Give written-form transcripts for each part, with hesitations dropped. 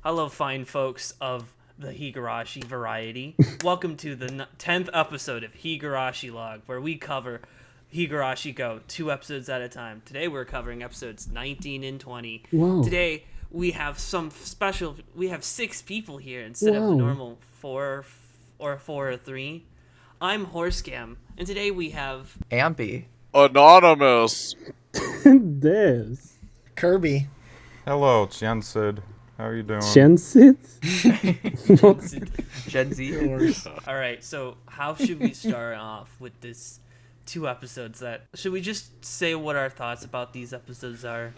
Hello, fine folks of the Higurashi variety. Welcome to the 10th episode of Higurashi Log, where we cover Higurashi Go 2 episodes at a time. Today we're covering episodes 19 and 20. Wow. Today we have we have 6 people here instead of the normal 4 or 3. I'm Horsecam, and today we have Ambi. Anonymous. Des. Kirby. Hello, it's Jensid. How are you doing? Jensid? Gen Z. Alright, so how should we start off with this 2 episodes? Should we just say what our thoughts about these episodes are?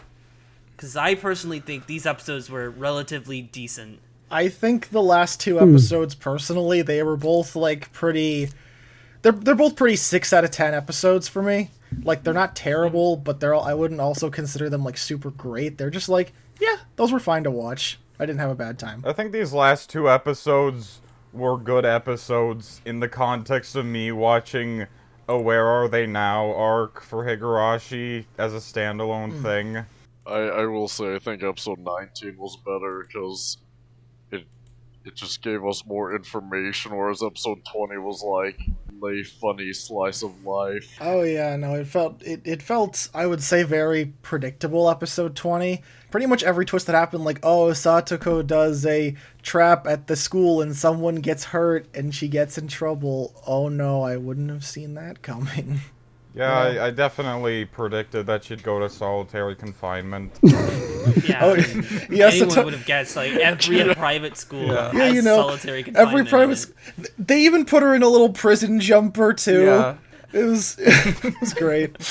Because I personally think these episodes were relatively decent. I think the last 2 episodes, personally, they were both like pretty. They're both pretty 6 out of 10 episodes for me. Like, they're not terrible, but I wouldn't also consider them like super great. They're just like, yeah, those were fine to watch. I didn't have a bad time. I think these last 2 episodes were good episodes in the context of me watching a Where Are They Now arc for Higurashi as a standalone thing. I will say I think episode 19 was better because it just gave us more information, whereas episode 20 was like a funny slice of life. Oh yeah, no, it felt I would say very predictable. Episode 20, pretty much every twist that happened, like, oh, Satoko does a trap at the school and someone gets hurt and she gets in trouble. Oh no, I wouldn't have seen that coming. Yeah, I definitely predicted that she'd go to solitary confinement. Yeah, yes, anyone would have guessed, like, every private school has solitary confinement. Every private they even put her in a little prison jumper too. Yeah. It was great.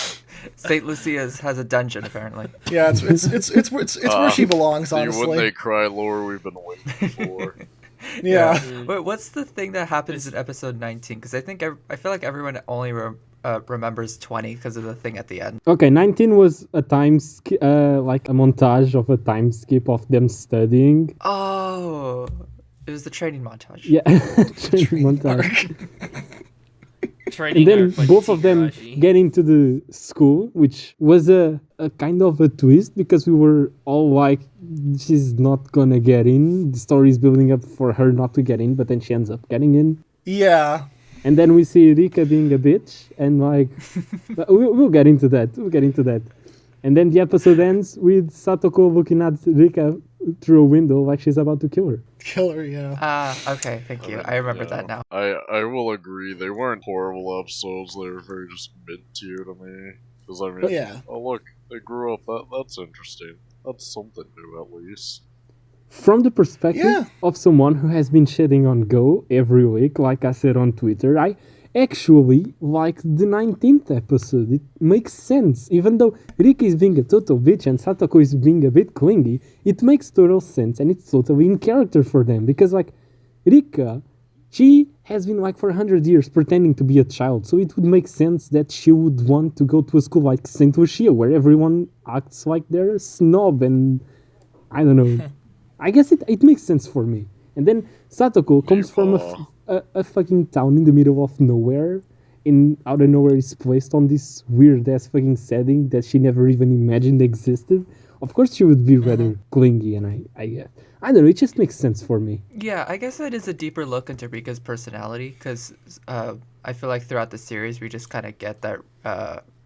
St. Lucia's has a dungeon, apparently. Yeah, it's where she belongs, honestly. When they cry lore we've been waiting for. Yeah. Wait, what's the thing that happens in episode 19? Because I feel like everyone only remembers 20 because of the thing at the end. Okay, 19 was a like a montage of a time skip of them studying. Oh, it was the training montage. Yeah, training montage. Training And then both of them getting to the school, which was a kind of a twist because we were all like, she's not gonna get in. The story is building up for her not to get in, but then she ends up getting in. Yeah. And then we see Rika being a bitch, and like, we'll get into that. And then the episode ends with Satoko looking at Rika through a window like she's about to kill her. Yeah. Okay, thank you. I remember that now. I will agree, they weren't horrible episodes, they were very just mid-tier to me. Because, I mean, oh look, they grew up, that's interesting. That's something new at least. From the perspective of someone who has been shitting on Go every week, like I said on Twitter, I actually like the 19th episode. It makes sense. Even though Rika is being a total bitch and Satoko is being a bit clingy, it makes total sense and it's totally in character for them. Because, like, Rika, she has been, like, for 100 years pretending to be a child. So it would make sense that she would want to go to a school like St. Lucia, where everyone acts like they're a snob and, I don't know. I guess it makes sense for me. And then Satoko comes from a fucking town in the middle of nowhere. Out of nowhere is placed on this weird-ass fucking setting that she never even imagined existed. Of course she would be rather clingy, and I don't know, it just makes sense for me. Yeah, I guess that is a deeper look into Rika's personality, because I feel like throughout the series we just kind of get that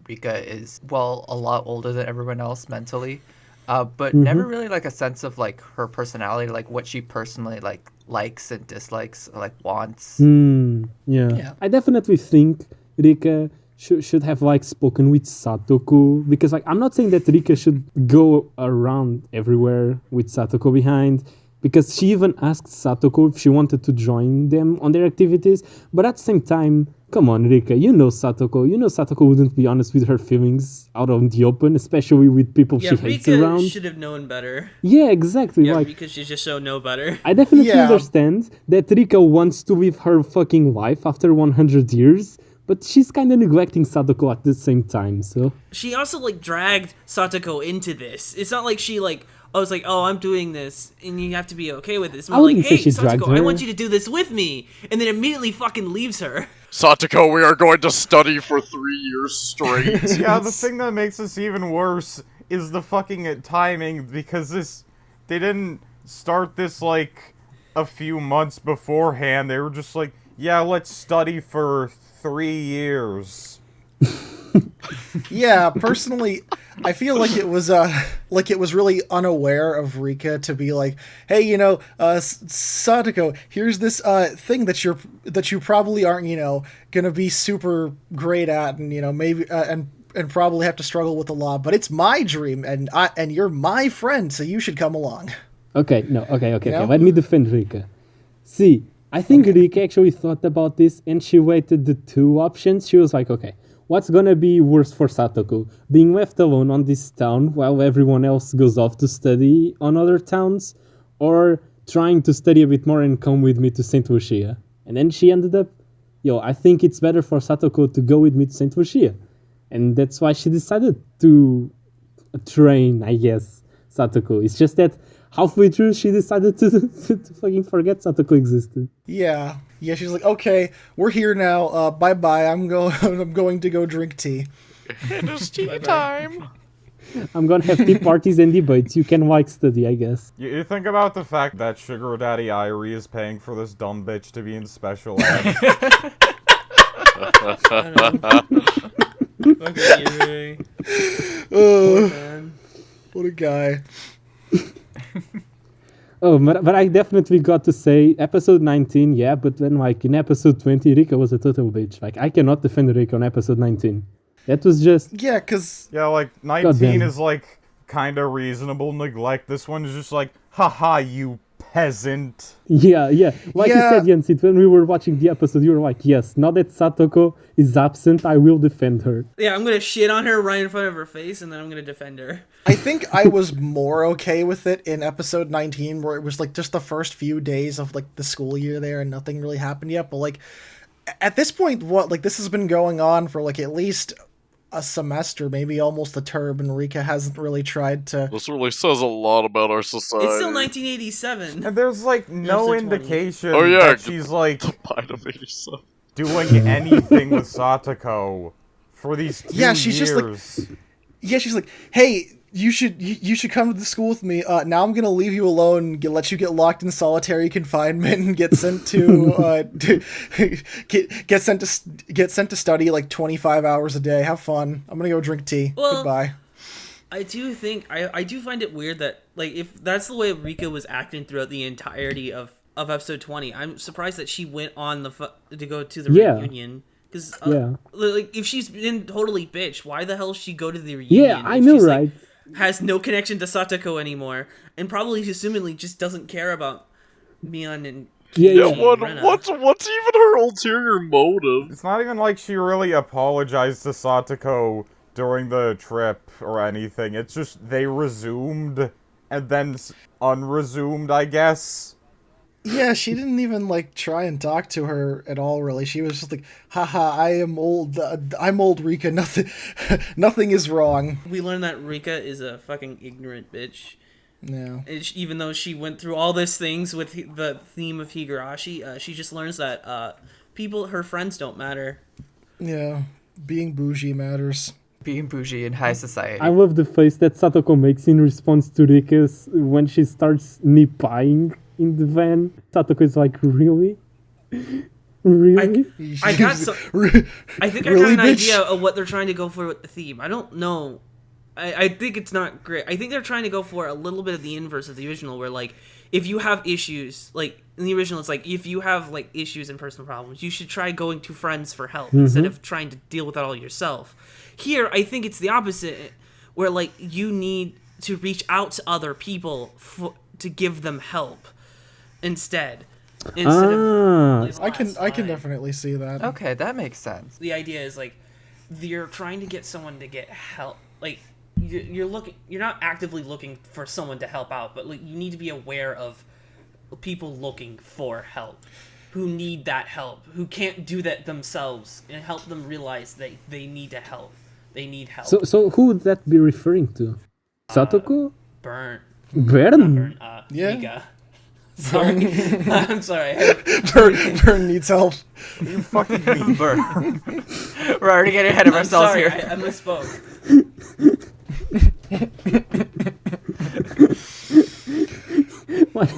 Rika is, well, a lot older than everyone else mentally. But never really like a sense of like her personality, like what she personally like likes and dislikes, or, like wants. Yeah. I definitely think Rika should have like spoken with Satoko, because like I'm not saying that Rika should go around everywhere with Satoko behind, because she even asked Satoko if she wanted to join them on their activities. But at the same time, come on, Rika, you know Satoko. You know Satoko wouldn't be honest with her feelings out on the open, especially with people she hates around. Rika should have known better. Yeah, exactly. Yeah, like, Rika should just know better. I definitely understand that Rika wants to live her fucking life after 100 years, but she's kind of neglecting Satoko at the same time, so... She also, like, dragged Satoko into this. It's not like she, like... I was like, oh, I'm doing this, and you have to be okay with this. And we're like, hey, Satoko, I want you to do this with me. And then immediately fucking leaves her. Satoko, we are going to study for 3 years straight. Yeah, the thing that makes this even worse is the fucking timing, because this they didn't start this like a few months beforehand. They were just like, yeah, let's study for 3 years. Yeah, personally, I feel like it was really unaware of Rika to be like, hey, Satoko, here's this thing that you probably aren't, gonna be super great at, and maybe and probably have to struggle with a lot, but it's my dream, and you're my friend, so you should come along. Okay. Let me defend Rika. See, I think Rika actually thought about this, and she weighted the two options. She was like, okay, what's gonna be worse for Satoko? Being left alone on this town while everyone else goes off to study on other towns, or trying to study a bit more and come with me to St. Lucia? And then she ended up, I think it's better for Satoko to go with me to St. Lucia. And that's why she decided to train, I guess, Satoko. It's just that halfway through, she decided to fucking forget Satoko existed. Yeah, she's like, okay, we're here now, bye-bye, I'm going to go drink tea. It's tea time! I'm gonna have tea parties and debates. You can study, I guess. You think about the fact that Sugar Daddy Irie is paying for this dumb bitch to be in special ed. Okay, Poor man. What a guy. Oh, but I definitely got to say, episode 19, yeah, but then, in episode 20, Rika was a total bitch. I cannot defend Rika on episode 19. That was just... Yeah, because... Yeah, 19 is, kind of reasonable neglect. This one is just haha, you peasant. Yeah. You said, Yansit, when we were watching the episode, you were like, yes, now that Satoko is absent, I will defend her. Yeah, I'm gonna shit on her right in front of her face, and then I'm gonna defend her. I think I was more okay with it in episode 19, where it was just the first few days of the school year there and nothing really happened yet. But at this point, this has been going on for at least a semester, maybe almost a term, and Rika hasn't really tried to... This really says a lot about our society. It's still 1987. And there's no indication that she's doing anything with Satoko for these 2 years. She's like, hey, you should come to the school with me. Now I'm gonna leave you alone, let you get locked in solitary confinement, and get sent to get sent to study 25 hours a day. Have fun. I'm gonna go drink tea. Well, Goodbye. I do think I do find it weird that if that's the way Rika was acting throughout the entirety of episode 20, I'm surprised that she went on to go to the reunion. Because if she's been totally bitch, why the hell she go to the reunion? Yeah, I know, right? Has no connection to Satoko anymore, and probably assumingly just doesn't care about Mion and what's even her ulterior motive? It's not even like she really apologized to Satoko during the trip or anything. It's just they resumed and then unresumed, I guess. Yeah, she didn't even try and talk to her at all. Really, she was just haha, I am old. I'm old, Rika. Nothing is wrong. We learned that Rika is a fucking ignorant bitch. Yeah. Even though she went through all these things with the theme of Higurashi, she just learns that her friends don't matter. Yeah, being bougie matters. Being bougie in high society. I love the face that Satoko makes in response to Rika's when she starts nipping in the van. Satoko is like, really? Really? I think I got an idea of what they're trying to go for with the theme. I don't know. I think it's not great. I think they're trying to go for a little bit of the inverse of the original, where if you have issues, in the original it's if you have issues and personal problems, you should try going to friends for help instead of trying to deal with that all yourself. Here, I think it's the opposite, where you need to reach out to other people to give them help instead of I can definitely see that. Okay, that makes sense. The idea is you're trying to get someone to get help. You're not actively looking for someone to help out, but you need to be aware of people looking for help, who need that help, who can't do that themselves, and help them realize that they need to help. They need help. So who would that be referring to? Satoko? Bern. Yeah. Rika. Sorry. I'm sorry. Bern needs help. You fucking mean Burn. We're already getting ahead of ourselves sorry, here. I misspoke.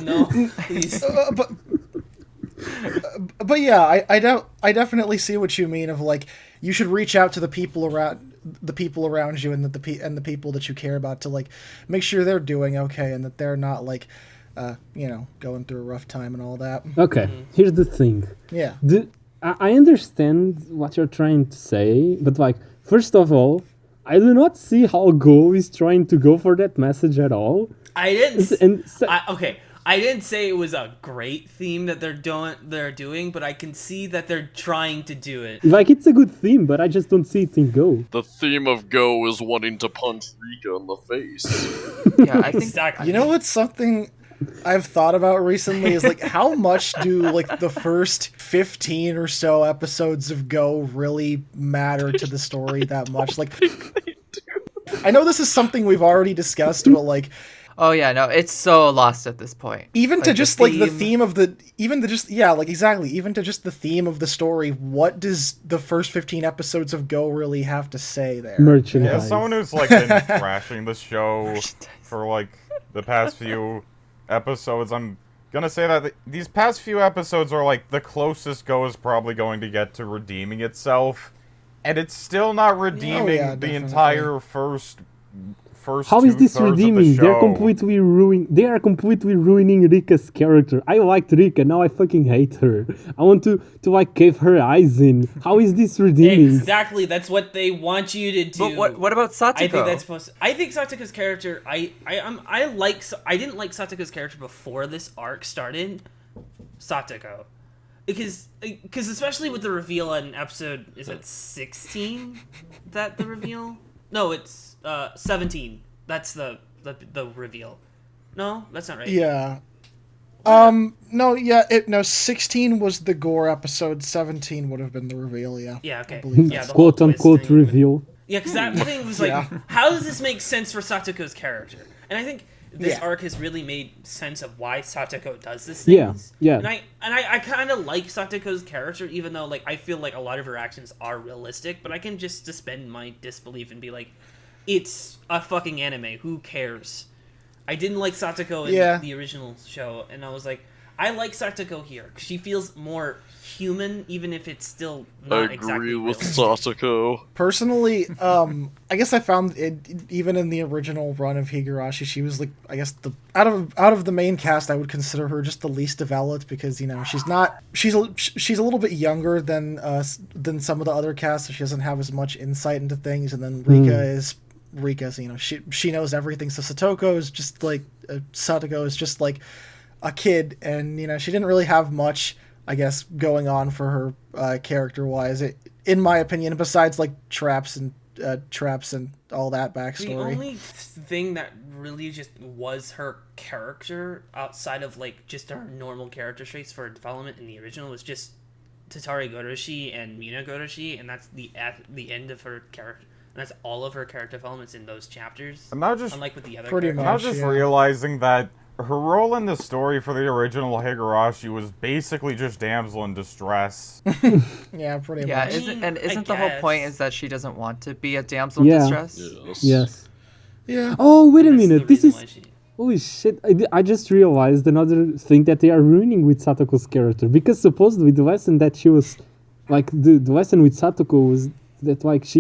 No, please. But yeah, I definitely see what you mean of like you should reach out to the people around you and the people that you care about to like make sure they're doing okay and that they're not like going through a rough time and all that. Okay, here's the thing. Yeah. I understand what you're trying to say, but like first of all, I do not see how Go is trying to go for that message at all. I didn't. Okay. I didn't say it was a great theme that they're doing, but I can see that they're trying to do it. Like, it's a good theme, but I just don't see it in Go. The theme of Go is wanting to punch Rika in the face. Yeah, I think Exactly. You know what's something I've thought about recently is like how much do like the first 15 or so episodes of Go really matter to the story that much? Like, I know this is something we've already discussed, but like. Oh yeah, no, it's so lost at this point. Even to just like the theme of the, even to just yeah, like exactly, even to just the theme of the story. What does the first 15 episodes of Go really have to say there? Merchandise. Yeah, someone who's like been trashing the show for like the past few episodes, I'm gonna say that these past few episodes are like the closest Go is probably going to get to redeeming itself, and it's still not redeeming the entire first. How is this redeeming? The They are completely ruining Rika's character. I liked Rika, now I fucking hate her. I want to like cave her eyes in. How is this redeeming? Exactly, that's what they want you to do. But what about Satoko? I think that's supposed to, I think Satoka's character. I didn't like Satoka's character before this arc started. Satoko, because especially with the reveal in episode, is it 16? That the reveal? No, it's 17. That's the reveal. No, that's not right. Yeah. No, 16 was the gore episode, 17 would have been the reveal, yeah. Yeah, okay. Yeah, the Quote whole unquote twisting. reveal. Yeah, because that thing was like, how does this make sense for Satoko's character? And I think this arc has really made sense of why Satoko does this things. Yeah. And I kind of like Satoko's character, even though like I feel like a lot of her actions are realistic, but I can just suspend my disbelief and be like, it's a fucking anime. Who cares? I didn't like Satoko in the original show, and I was like, I like Satoko here. She feels more human, even if it's still not exactly. I agree with realistic. Satoko. Personally, I guess I found it even in the original run of Higurashi, she was like, I guess out of the main cast, I would consider her just the least developed because she's a little bit younger than some of the other casts, so she doesn't have as much insight into things, and then Rika's, she knows everything. So Satoko is just like Satoko is just like a kid, and she didn't really have much, I guess, going on for her character wise, in my opinion. Besides like traps and all that backstory. The only thing that really just was her character outside of like just her normal character traits for development in the original was just Tatari Goroshi and Mina Goroshi, and that's the end of her character. And that's all of her character developments in those chapters. Unlike with the other characters. I'm now just realizing that her role in the story for the original Higurashi was basically just damsel in distress. Yeah, pretty much. Yeah, isn't the whole point is that she doesn't want to be a damsel in distress? Yes. Yeah. Oh, wait a minute. This is... Holy shit. I just realized another thing that they are ruining with Satoko's character. Because supposedly the lesson that she was... Like, the lesson with Satoko was... that like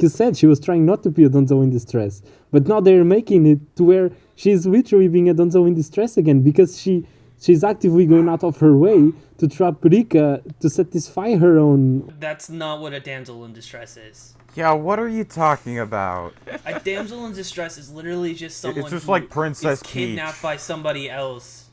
you said, she was trying not to be a donzo in distress, but now they're making it to where she's literally being a donzo in distress again because she's actively going out of her way to trap Rika to satisfy her own. That's not what a damsel in distress is. Yeah, what are you talking about? A damsel in distress is literally just someone it's just who like Princess is kidnapped Peach. by somebody else.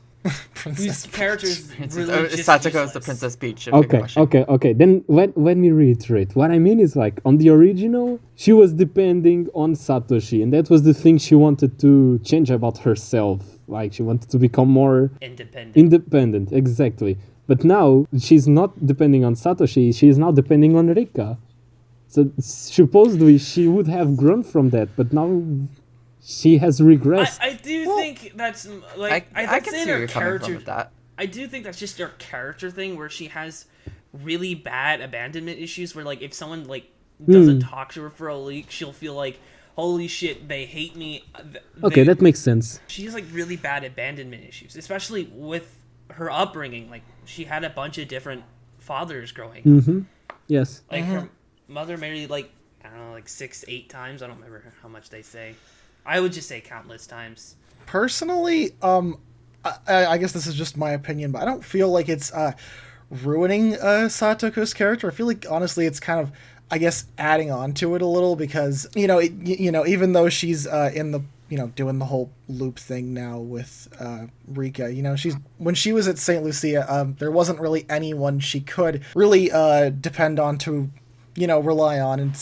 Whose character is really just Satoko is the useless. Princess Peach of Okay, Higurashi. okay. Then let me reiterate. What I mean is, like, on the original, she was depending on Satoshi, and that was the thing she wanted to change about herself. Like, she wanted to become more independent, exactly. But now she's not depending on Satoshi; she is now depending on Rika. So supposedly she would have grown from that, but now she has regressed. I do think that's like I can see where you're coming character from with that. I do think that's just her character thing where she has really bad abandonment issues where like if someone like doesn't talk to her for a week, she'll feel like, holy shit, they hate me. Okay, that makes sense. She's like really bad abandonment issues, especially with her upbringing. Like she had a bunch of different fathers growing up. Mm-hmm. Yes. Like her mother married like, I don't know, like 6-8 times. I don't remember how much they say. I would just say countless times. Personally, I guess this is just my opinion, but I don't feel like it's ruining Satoko's character. I feel like honestly it's kind of, I guess, adding on to it a little, because even though she's in the doing the whole loop thing now with Rika, when she was at St. Lucia, there wasn't really anyone she could really depend on to rely on. And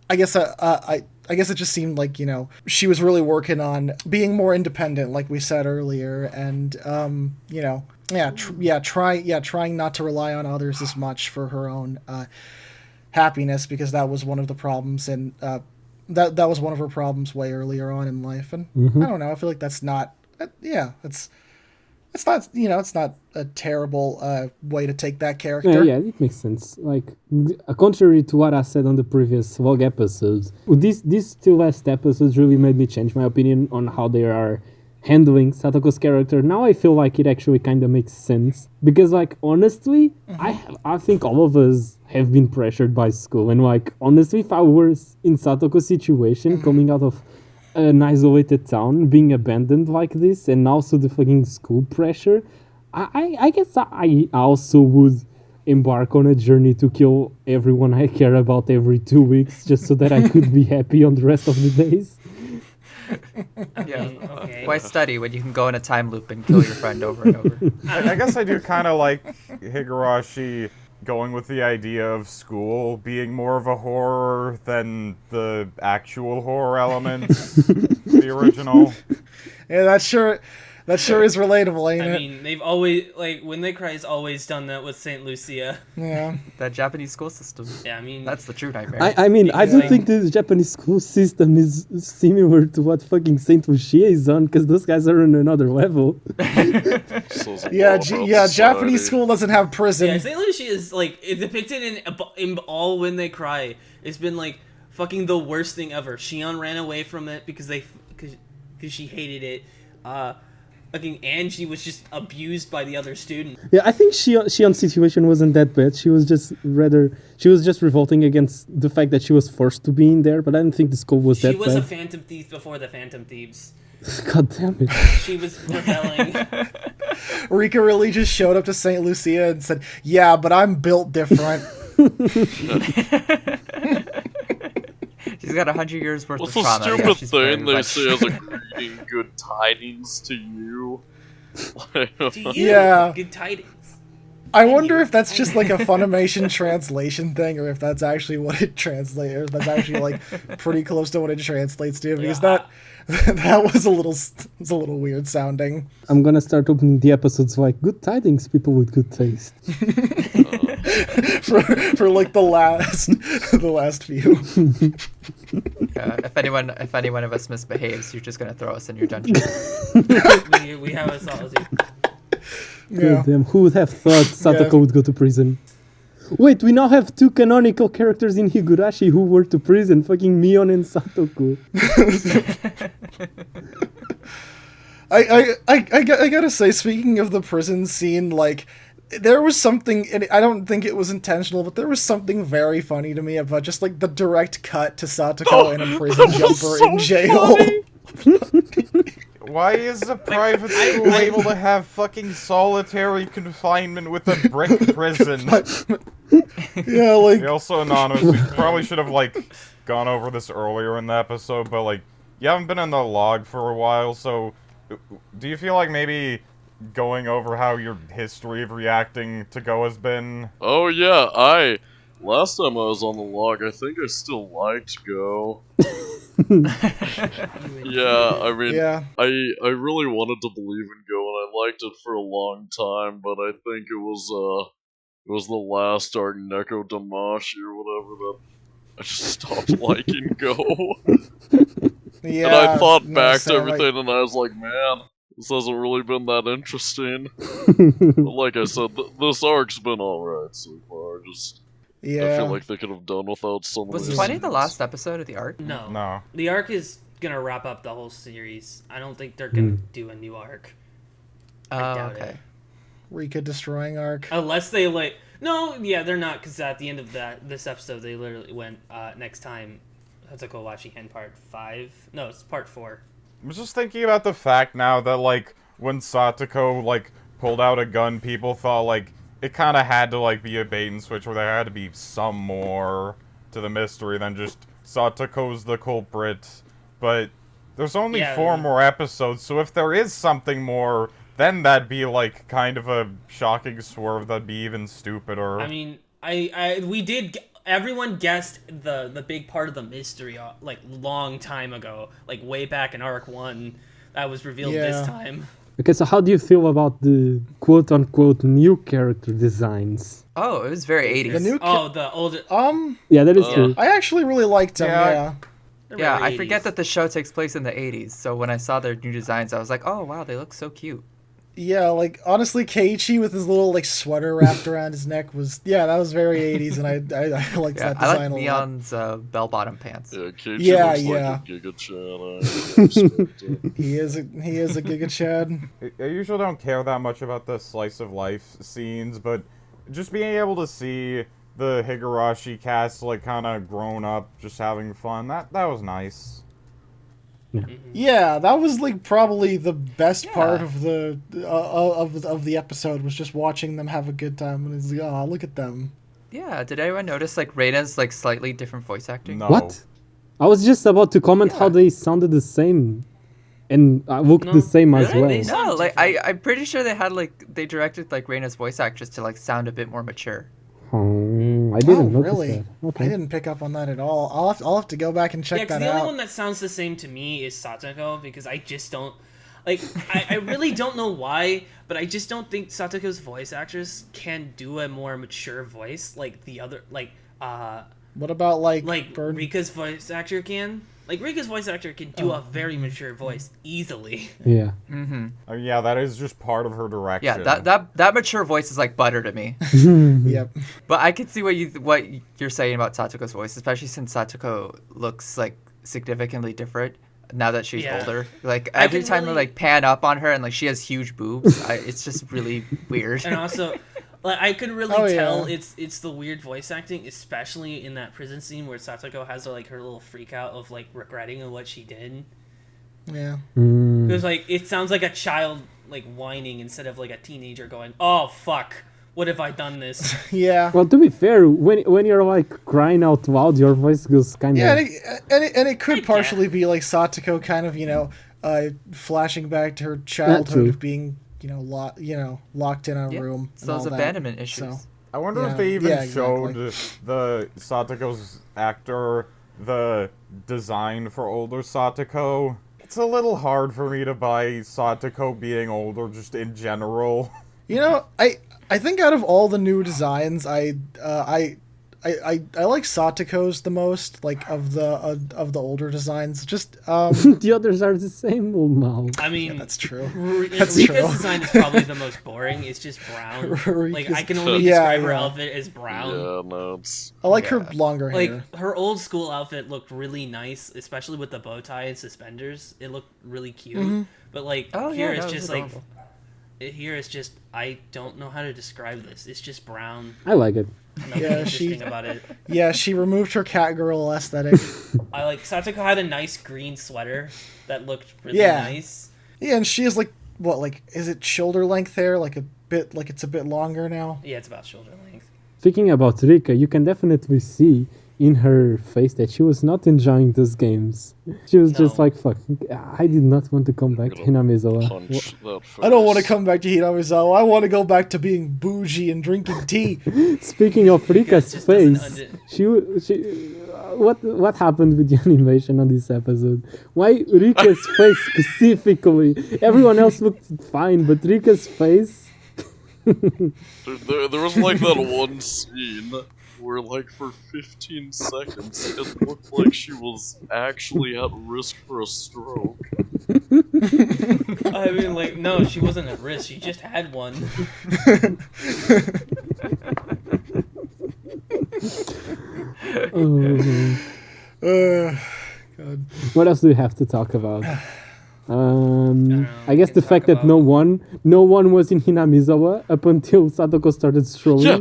I guess it just seemed like, she was really working on being more independent, like we said earlier, and trying not to rely on others as much for her own happiness, because that was one of the problems, and that was one of her problems way earlier on in life. And I don't know, I feel like that's not it's not a terrible way to take that character. Yeah, it makes sense. Like, contrary to what I said on the previous Log episodes, these two last episodes really made me change my opinion on how they are handling Satoko's character. Now I feel like it actually kind of makes sense, because, like, honestly, I think all of us have been pressured by school, and, like, honestly, if I were in Satoko's situation, coming out of an isolated town, being abandoned like this, and also the fucking school pressure, I guess I also would embark on a journey to kill everyone I care about every 2 weeks, just so that I could be happy on the rest of the days. Yeah. Okay. Why study when you can go in a time loop and kill your friend over and over? I guess I do kind of like Higurashi going with the idea of school being more of a horror than the actual horror elements, the original. Yeah, that sure is relatable, ain't it? I mean, they've always, like, When They Cry has always done that with St. Lucia. Yeah. That Japanese school system. Yeah, I mean... That's the true nightmare. I mean, I don't think the Japanese school system is similar to what fucking Saint Lucia is on, because those guys are on another level. Yeah, Japanese school doesn't have prison. Yeah, St. Lucia is, like, it's depicted in all When They Cry. It's been, like, fucking the worst thing ever. Shion ran away from it because she hated it. Fucking Angie was just abused by the other students. Yeah, I think Shion's situation wasn't that bad. She was just revolting against the fact that she was forced to be in there, but I didn't think the school was that bad. She was a Phantom Thief before the Phantom Thieves. God damn it. She was rebelling. Rika really just showed up to St. Lucia and said, "Yeah, but I'm built different." She's got 100 years worth What's of the trauma. stupid thing they say as a greeting? Good tidings to you. To you, Yeah. good tidings. I wonder if that's just like a Funimation translation thing, or if that's actually what it translates, or if that's actually like pretty close to what it translates to, because that was a little weird sounding. I'm gonna start opening the episodes like good tidings, people with good taste. for like the last few. If anyone of us misbehaves, you're just gonna throw us in your dungeon. we have a solitude. Yeah. Damn, who would have thought Satoko would go to prison? Wait, we now have two canonical characters in Higurashi who were to prison, fucking Mion and Satoko. I gotta say, speaking of the prison scene, like, there was something, and I don't think it was intentional, but there was something very funny to me about just like the direct cut to Satoko in a prison jumper in jail. Why is a private school able to have fucking solitary confinement with a brick prison? Yeah, like... We also anonymously probably should have, like, gone over this earlier in the episode, but, like, you haven't been in the log for a while, so do you feel like maybe going over how your history of reacting to Go has been? Oh yeah, last time I was on the log, I think I still liked Go. Yeah, I mean, I really wanted to believe in Go, and I liked it for a long time, but I think it was the last arc, Neko Damashi or whatever, that I just stopped liking Go. Yeah, and I thought back to same, everything, and I was like, man, this hasn't really been that interesting. But like I said, this arc's been alright so far, just... Yeah. I feel like they could have done without some of Was these 20 the scenes. last episode of the arc? No. No. The arc is gonna wrap up the whole series. I don't think they're gonna do a new arc. I doubt okay. it. Rika destroying arc. Unless they like. No, yeah, they're not, because at the end of this episode, they literally went, next time, Satoko Washihen part 5. No, it's part 4. I'm just thinking about the fact now that, like, when Satoko, like, pulled out a gun, people thought, like, it kind of had to, like, be a bait and switch where there had to be some more to the mystery than just Satoko's the culprit. But there's only 4 more episodes, so if there is something more, then that'd be, like, kind of a shocking swerve that'd be even stupider. I mean, everyone guessed the big part of the mystery, like, long time ago. Like, way back in Arc 1, that was revealed this time. Okay, so how do you feel about the quote-unquote new character designs? Oh, it was very 80s. The new The older... Yeah, that is true. I actually really liked them, yeah. Yeah, very I forget 80s. that the show takes place in the 80s, so when I saw their new designs, I was like, oh wow, they look so cute. Yeah, like, honestly, Keiichi with his little, like, sweater wrapped around his neck was, that was very 80s, and I liked that I design like a lot. Neon's bell-bottom pants. Yeah, Keiichi Yeah, looks yeah. like a Giga Chan. I respect it. He is a Giga Chad. I usually don't care that much about the slice of life scenes, but just being able to see the Higurashi cast, like, kind of grown up, just having fun, that was nice. Yeah, that was, like, probably the best part Yeah. of the episode, was just watching them have a good time, and it's like, oh, look at them. Yeah, did anyone notice, like, Reina's, like, slightly different voice acting? No. What? I was just about to comment how they sounded the same. And looked the same as really? well. They No, sound like, different. I'm pretty sure they directed, like, Reina's voice actress to, like, sound a bit more mature. I didn't notice really? that. Okay. I didn't pick up on that at all. I'll have to go back and check Yeah, because that the out. only one that sounds the same to me is Satoko, because I just don't... Like, I really don't know why, but I just don't think Satoko's voice actress can do a more mature voice like the other... What about, like Bird? Rika's voice actor can. Like, Rika's voice actor can do a very mature voice easily. Yeah. Yeah, that is just part of her direction. Yeah, that mature voice is like butter to me. Yep. But I can see what you're saying about Satoko's voice, especially since Satoko looks like significantly different now that she's Yeah. older. Like I every can time I really- like pan up on her and like she has huge boobs, it's just really weird. And also, like, I could really Oh, tell yeah. it's the weird voice acting, especially in that prison scene where Satoko has like her little freak out of like regretting of what she did. Yeah. Because like it sounds like a child like whining instead of like a teenager going, "Oh fuck, what have I done this?" Yeah. Well, to be fair, when you're like crying out loud, your voice goes kind of. Yeah, and it could I partially be like Satoko kind of, flashing back to her true. childhood of being, locked in a Yeah, room. it's and all those that. abandonment issues. So, I wonder Yeah. if they even Yeah, exactly. showed the Satoko's actor the design for older Satoko. It's a little hard for me to buy Satoko being older just in general. I think out of all the new designs, I like Satoko's the most, like of the older designs. Just The others are the same. Oh no. I mean, that's true. Rika's That's true. design is probably the most boring. It's just brown. Like I can only Yeah, describe her yeah. outfit as brown. Yeah, no, it's... I like her longer hair. Like her old school outfit looked really nice, especially with the bow tie and suspenders. It looked really cute. But like Oh, here yeah, it's that was just like adorable. here it's just I don't know how to describe this. It's just brown. I like it. Nothing Yeah, interesting about it. Yeah, she removed her catgirl aesthetic. I like Satoko had a nice green sweater that looked really Yeah. nice. Yeah, and she has is it shoulder length hair? Like it's a bit longer now. Yeah, it's about shoulder length. Speaking about Rika, you can definitely see in her face that she was not enjoying those games. She was just No. like, fuck, I did not want to come back to Hinamezawa. Punch that I don't want to face. come back to Hinamizawa. I want to go back to being bougie and drinking tea. Speaking of Rika's just doesn't face, what happened with the animation on this episode? Why Rika's face specifically? Everyone else looked fine, but Rika's face. There was like that one scene where like for 15 seconds it looked like she was actually at risk for a stroke. I mean, like, no, she wasn't at risk. She just had one. Oh. God. What else do we have to talk about? know, I guess we the can fact talk that no one was in Hinamizawa up until Satoko started strolling. Yeah,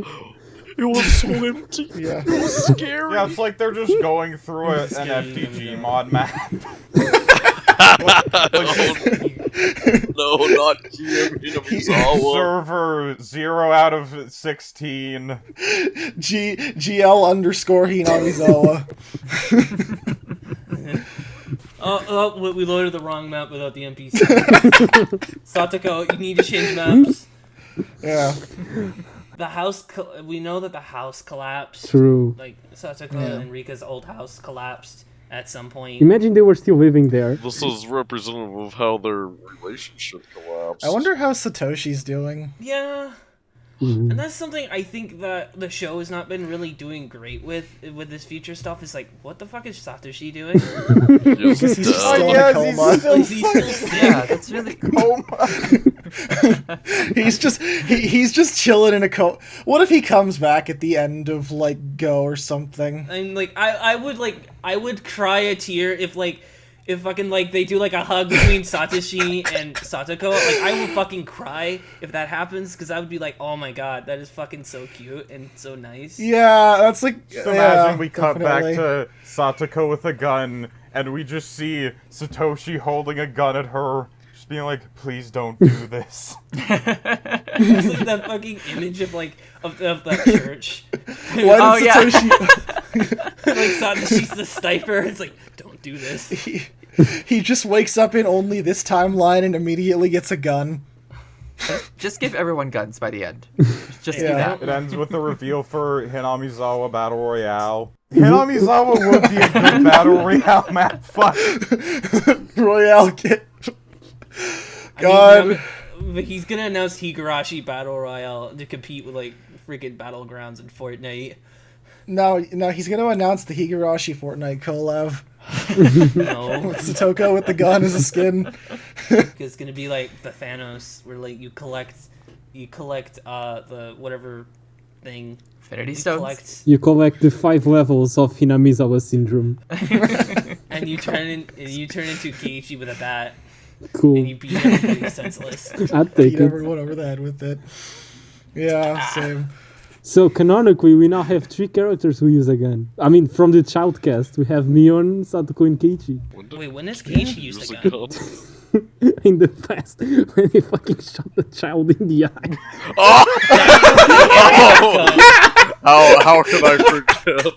it was so empty. Yeah. It was scary. Yeah, it's like they're just going through an FTG mod map. No, not Hinamizawa. Server 0 out of 16. GL _Hinamizawa. Oh, we loaded the wrong map without the NPC. Satoko, you need to change maps. Yeah. The house, we know that the house collapsed. True. Like, Satoko and Rika's old house collapsed at some point. Imagine they were still living there. This is representative of how their relationship collapsed. I wonder how Satoshi's doing. Yeah. Mhm. And that's something I think that the show has not been really doing great with this future stuff. Is like, what the fuck is Satoshi doing? Yes, He's just duh. still in a coma. Is he still sick? Yeah, that's really he's just chilling in a coma. What if he comes back at the end of like Go or something? And like, I would cry a tear if fucking like they do like a hug between Satoshi and Satoko. Like, I will fucking cry if that happens, because I would be like, oh my god, that is fucking so cute and so nice. Yeah, that's like. Just imagine we cut definitely. back to Satoko with a gun, and we just see Satoshi holding a gun at her, just being like, please don't do this. It's like that fucking image of like of that church. Why Oh, did yeah. Satoshy? Like Satoshi's the sniper. It's like, don't do this. He just wakes up in only this timeline and immediately gets a gun. Just give everyone guns by the end. Just do Yeah. that. It ends with a reveal for Hinamizawa Battle Royale. Hinamizawa would be a good Battle Royale map. Fuck. Royale kit. I God. mean, but he's gonna announce Higurashi Battle Royale to compete with like freaking Battlegrounds in Fortnite. No, he's gonna announce the Higurashi Fortnite collab. No, Satoko with the gun as a skin. it's gonna be like the Thanos, where like you collect the whatever thing. Infinity You Stones. collect, You collect the 5 levels of Hinamizawa syndrome. and you turn into Keiichi with a bat, and Cool. you beat him until he's senseless. I'd take Beat it. everyone over the head with it. Yeah, same. So canonically, we now have 3 characters who use a gun. I mean, from the child cast, we have Mion, Satoko, and Keiichi. Wait, when does Keiichi use Use the a gun? In the past, when he fucking shot the child in the eye. Oh! How could I forget?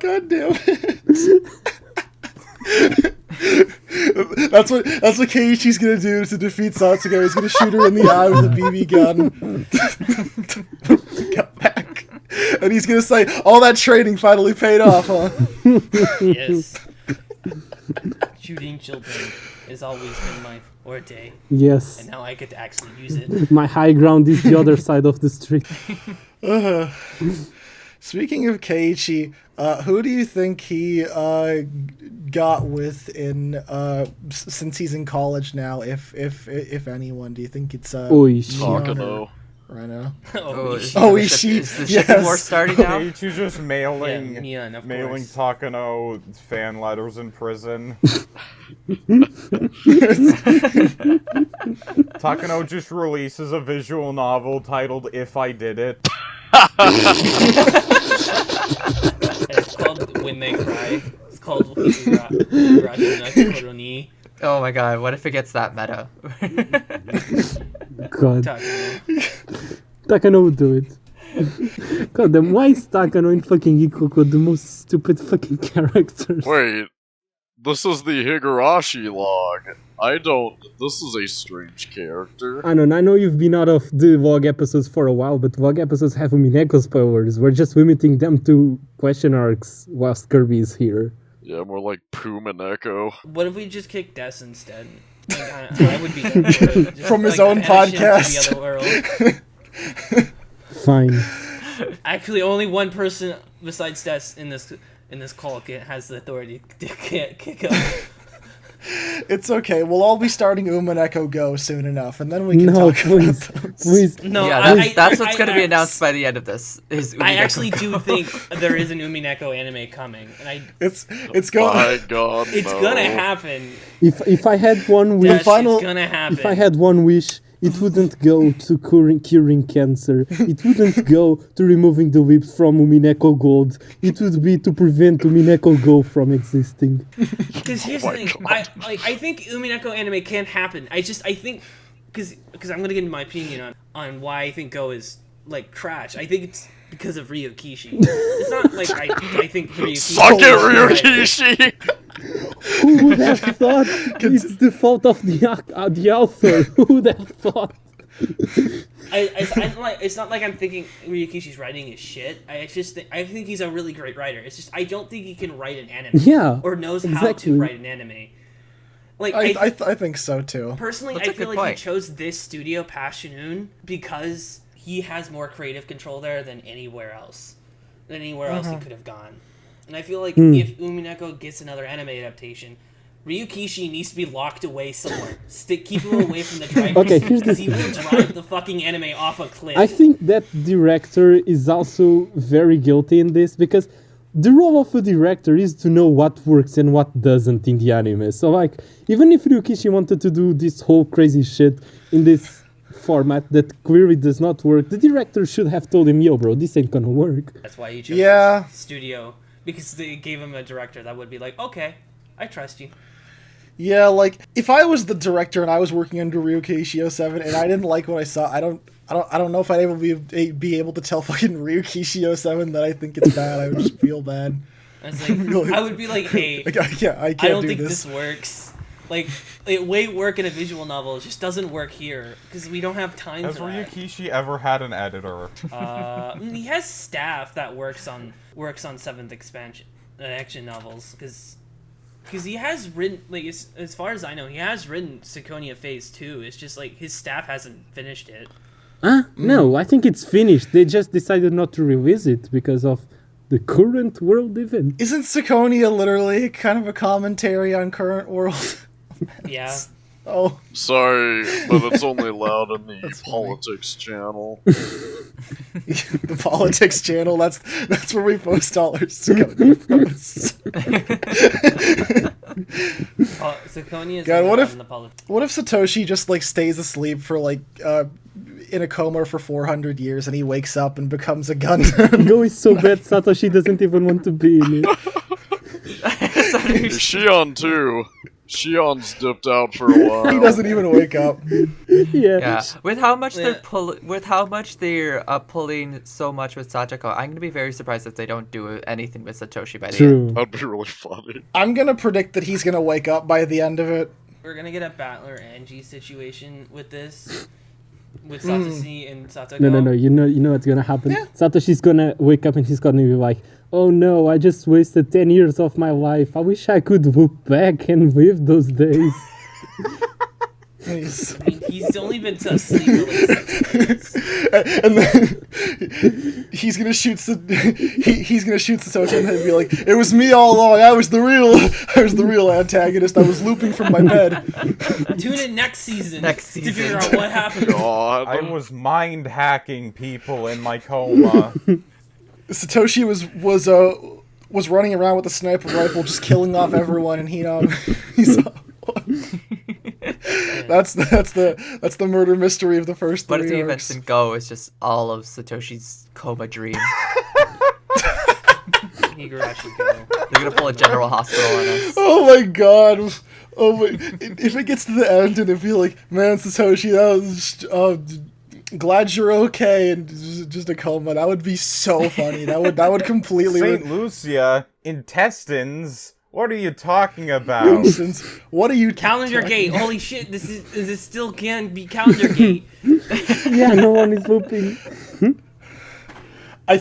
God damn it. That's what Keiichi's gonna do to defeat Satsuko. He's gonna shoot her in the eye with a BB gun. Cut back. And he's gonna say, all that training finally paid off, huh? Yes. Shooting children has always been my forte, Yes. and now I get to actually use it. My high ground is the other side of the street. Speaking of Keiichi, who do you think he got with in since he's in college now? If anyone, do you think it's Oishi. Mion or Takano. Rhino? Oh, is Oh, the is she- Is the shipping war yes. starting now? Keiichi's just mailing, yeah, Mion, of mailing course. Takano fan letters in prison. Takano just releases a visual novel titled "If I Did It." It's called When They Cry. It's called Higurashi no Koroni. Oh my god, what if it gets that meta? God. Takano. Takano would do it. God damn, why is Takano in fucking Ikoko the most stupid fucking characters? Wait, this is the Higurashi log. This is a strange character. I know you've been out of the Vlog episodes for a while, but Vlog episodes have Umineko spoilers. We're just limiting them to question arcs whilst Kirby is here. Yeah, more like Umineko. What if we just kick Des instead? Like, I would be there for it. Just, From his like, own banish him to podcast. the other world. Fine. Actually, only one person besides Des in this call has the authority to kick him. It's okay. We'll all be starting Umineko Go soon enough, and then we can No, talk please, about those. please. No, Yeah, that's what's going to be announced by the end of this. Is I Umineko actually Go. do think there is an Umineko anime coming, and It's My going. God, it's no. gonna happen. If I had one wish, Dash, final- it's gonna happen. if I had one wish, it wouldn't go to curing cancer. It wouldn't go to removing the whips from Umineko Gold. It would be to prevent Umineko Go from existing. Because here's Oh the my thing, God. I think Umineko anime can happen. I think because I'm gonna get into my opinion on why I think Go is like trash. I think it's because of Ryukishi. It's not like I think Ryukishi. Suck it, Ryukishi! Who would have thought it's the fault of the author? Who would have thought? It's not like I'm thinking Ryukishi's writing is shit. I think he's a really great writer. It's just I don't think he can write an anime. Yeah, Or knows how exactly. to write an anime. Like I think so too. personally, That's I a feel good like point. he chose this studio, Passionoon, because he has more creative control there than anywhere else. He could have gone. And I feel like if Umineko gets another anime adaptation, Ryukishi needs to be locked away somewhere. Keep him away from the drivers. Okay, here's the because he will drive the fucking anime off a cliff. I think that director is also very guilty in this because the role of a director is to know what works and what doesn't in the anime. So, like, even if Ryukishi wanted to do this whole crazy shit in this format that clearly does not work, the director should have told him, yo, bro, this ain't gonna work. That's why he chose Yeah. this studio. Because they gave him a director that would be like, okay, I trust you. Yeah, like if I was the director and I was working under Ryukishi 07 and I didn't like what I saw, I don't know if I'd be able to tell fucking Ryukishi 07 that I think it's bad. I would just feel bad. I was like, I would be like, hey, Like, I can't I don't do think this. this works. Like, it may work in a visual novel, it just doesn't work here because we don't have time Has for that. Ryukishi ever had an editor? He has staff that works on seventh expansion action novels because he has written, like, as far as I know, he has written Syconia Phase 2. It's just like his staff hasn't finished it. No, I think it's finished. They just decided not to release it because of the current world event. Isn't Syconia literally kind of a commentary on current world? Yeah. Oh, Sorry, but it's only allowed in the That's funny. politics channel. the politics channel. That's where we post all our Syconia posts. Syconia is God, what not if- in the politics. What if Satoshi just like stays asleep for like in a coma for 400 years and he wakes up and becomes a Gundam? Go is so bad, Satoshi doesn't even want to be in it. Shion too. Shion's dipped out for a while. He doesn't even wake up. Yeah, with how much Yeah. they're pulling so much with Satoko, I'm gonna be very surprised if they don't do anything with Satoshi by the end. True. That'd be really funny. I'm gonna predict that he's gonna wake up by the end of it. We're gonna get a Battler Angie situation with this, with Satoshi and Satoko. No. You know what's gonna happen. Satoshi's gonna wake up and he's gonna be like, "Oh no, I just wasted 10 years of my life. I wish I could look back and live those days." He's- I mean, he's only been to sleep for like 6 minutes. and then he's gonna shoot Satoshi and then be like, "It was me all along. I was the real antagonist. I was looping from my bed." Tune in next season. Next to figure season. out what happened. God. I was mind hacking people in my coma. Satoshi was running around with a sniper rifle, just killing off everyone, and he's that's the murder mystery of the first What if three the events arcs. in Go is just all of Satoshi's coma dream? Higurashi Go. They're gonna pull a general hospital on us. Oh my god! Oh my! If it gets to the end and it'd be like, "Man, Satoshi, that was glad you're okay," and just a coma, that would be so funny. That would completely. St. Lucia, intestines? What are you talking about? Instance, what are you? Calendar Gate. Holy shit! This still can be Calendar Gate. Yeah, no one is looping. I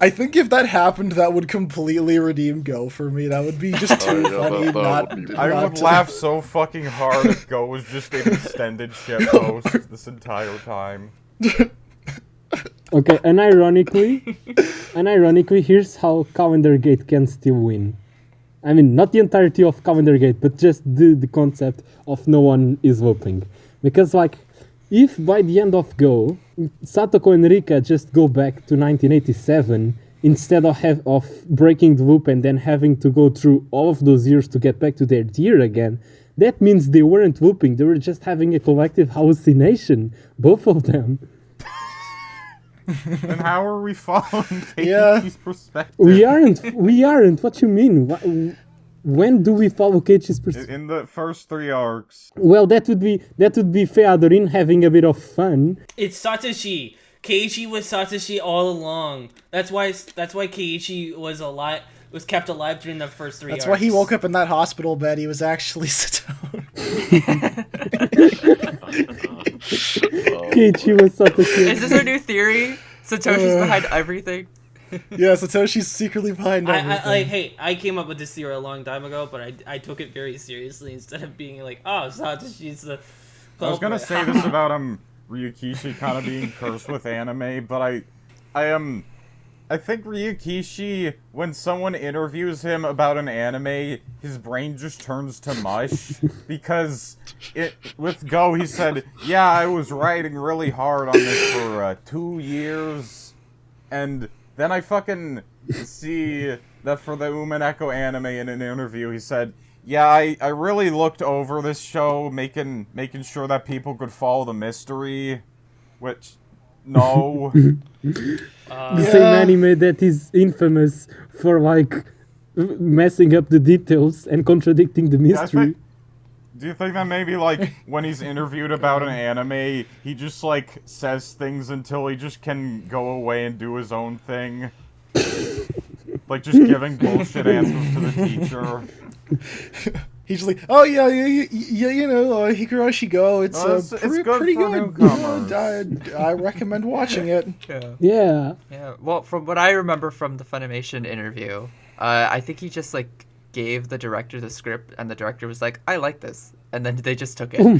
think if that happened, that would completely redeem Go for me. That would be just too yeah, funny. that Not, would be- I not would to- laugh so fucking hard if Go was just an extended ship host this entire time. Okay, and ironically, here's how Calendar Gate can still win. I mean, not the entirety of Calendar Gate, but just the concept of no one is whooping. Because, like, if by the end of Go, Satoko and Rika just go back to 1987, instead of breaking the loop and then having to go through all of those years to get back to their deer again, that means they weren't whooping, they were just having a collective hallucination, both of them. Then how are we following Yeah. Keiichi's perspective? We aren't. What you mean? When do we follow Keiichi's perspective? In the first 3 arcs. Well, that would be Featherin having a bit of fun. It's Satoshi. Keiichi was Satoshi all along. That's why Keiichi was kept alive during the first 3 That's arcs. why he woke up in that hospital bed. He was actually Satone. Keiichi was Satoshi. Is this our new theory? Satoshi's behind everything. Yeah, Satoshi's secretly behind everything. I came up with this theory a long time ago, but I took it very seriously instead of being like, oh, Satoshi's the culprit. I was gonna say this about Ryukishi kind of being cursed with anime, but I think Ryukishi, when someone interviews him about an anime, his brain just turns to mush. Because with Go, he said, yeah, I was writing really hard on this for 2 years. And then I fucking see that for the Umineko anime in an interview, he said, yeah, I really looked over this show, making sure that people could follow the mystery. Which, no. The same anime that is infamous for, like, messing up the details and contradicting the mystery. Do you think that maybe, like, when he's interviewed about an anime, he just, like, says things until he just can go away and do his own thing? Like, just giving bullshit answers to the teacher. He's just like, oh yeah, you know, Higurashi Go. It's good pretty for good. newcomers. I recommend watching it. Yeah. Yeah. Well, from what I remember from the Funimation interview, I think he just like gave the director the script, and the director was like, "I like this," and then they just took it. I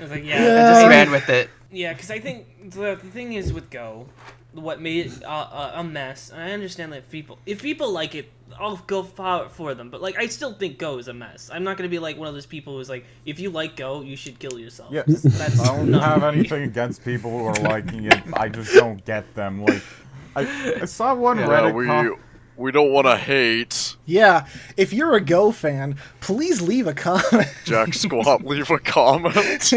was like, And just ran with it. Yeah, because I think the thing is with Go, what made it a mess, and I understand that if people like it, I'll go for them, but like I still think Go is a mess. I'm not gonna be like one of those people who's like, if you like Go, you should kill yourself. Yeah, That's I don't not have me. anything against people who are liking it. I just don't get them. Like, I saw one Reddit we don't want to hate. Yeah, if you're a Go fan, please leave a comment. Jack Squat, leave a comment.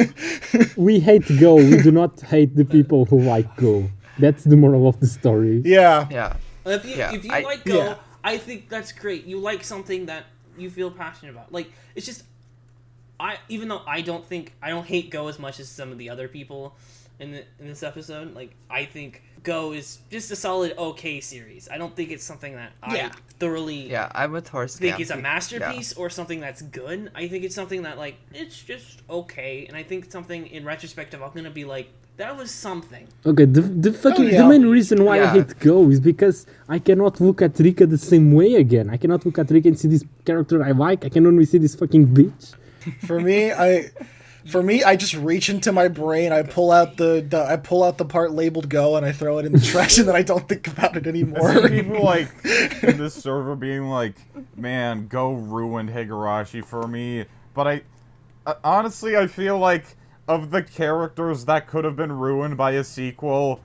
We hate Go. We do not hate the people who like Go. That's the moral of the story. Yeah. Yeah. If you like Go, yeah. I think that's great. You like something that you feel passionate about. Like, it's just, even though I don't hate Go as much as some of the other people in this episode. Like, I think Go is just a solid okay series. I don't think it's something that I thoroughly Yeah, I'm with Horse. think is a masterpiece or something that's good. I think it's something that, like, it's just okay. And I think something in retrospective, I'm gonna be like, that was something. Okay, the main reason why I hate Go is because I cannot look at Rika the same way again. I cannot look at Rika and see this character I like. I can only see this fucking bitch. For me, I just reach into my brain. I pull out the part labeled Go, and I throw it in the trash, and then I don't think about it anymore. Some people like in this server being like, "Man, Go ruined Higurashi for me." But I honestly, I feel like of the characters that could have been ruined by a sequel,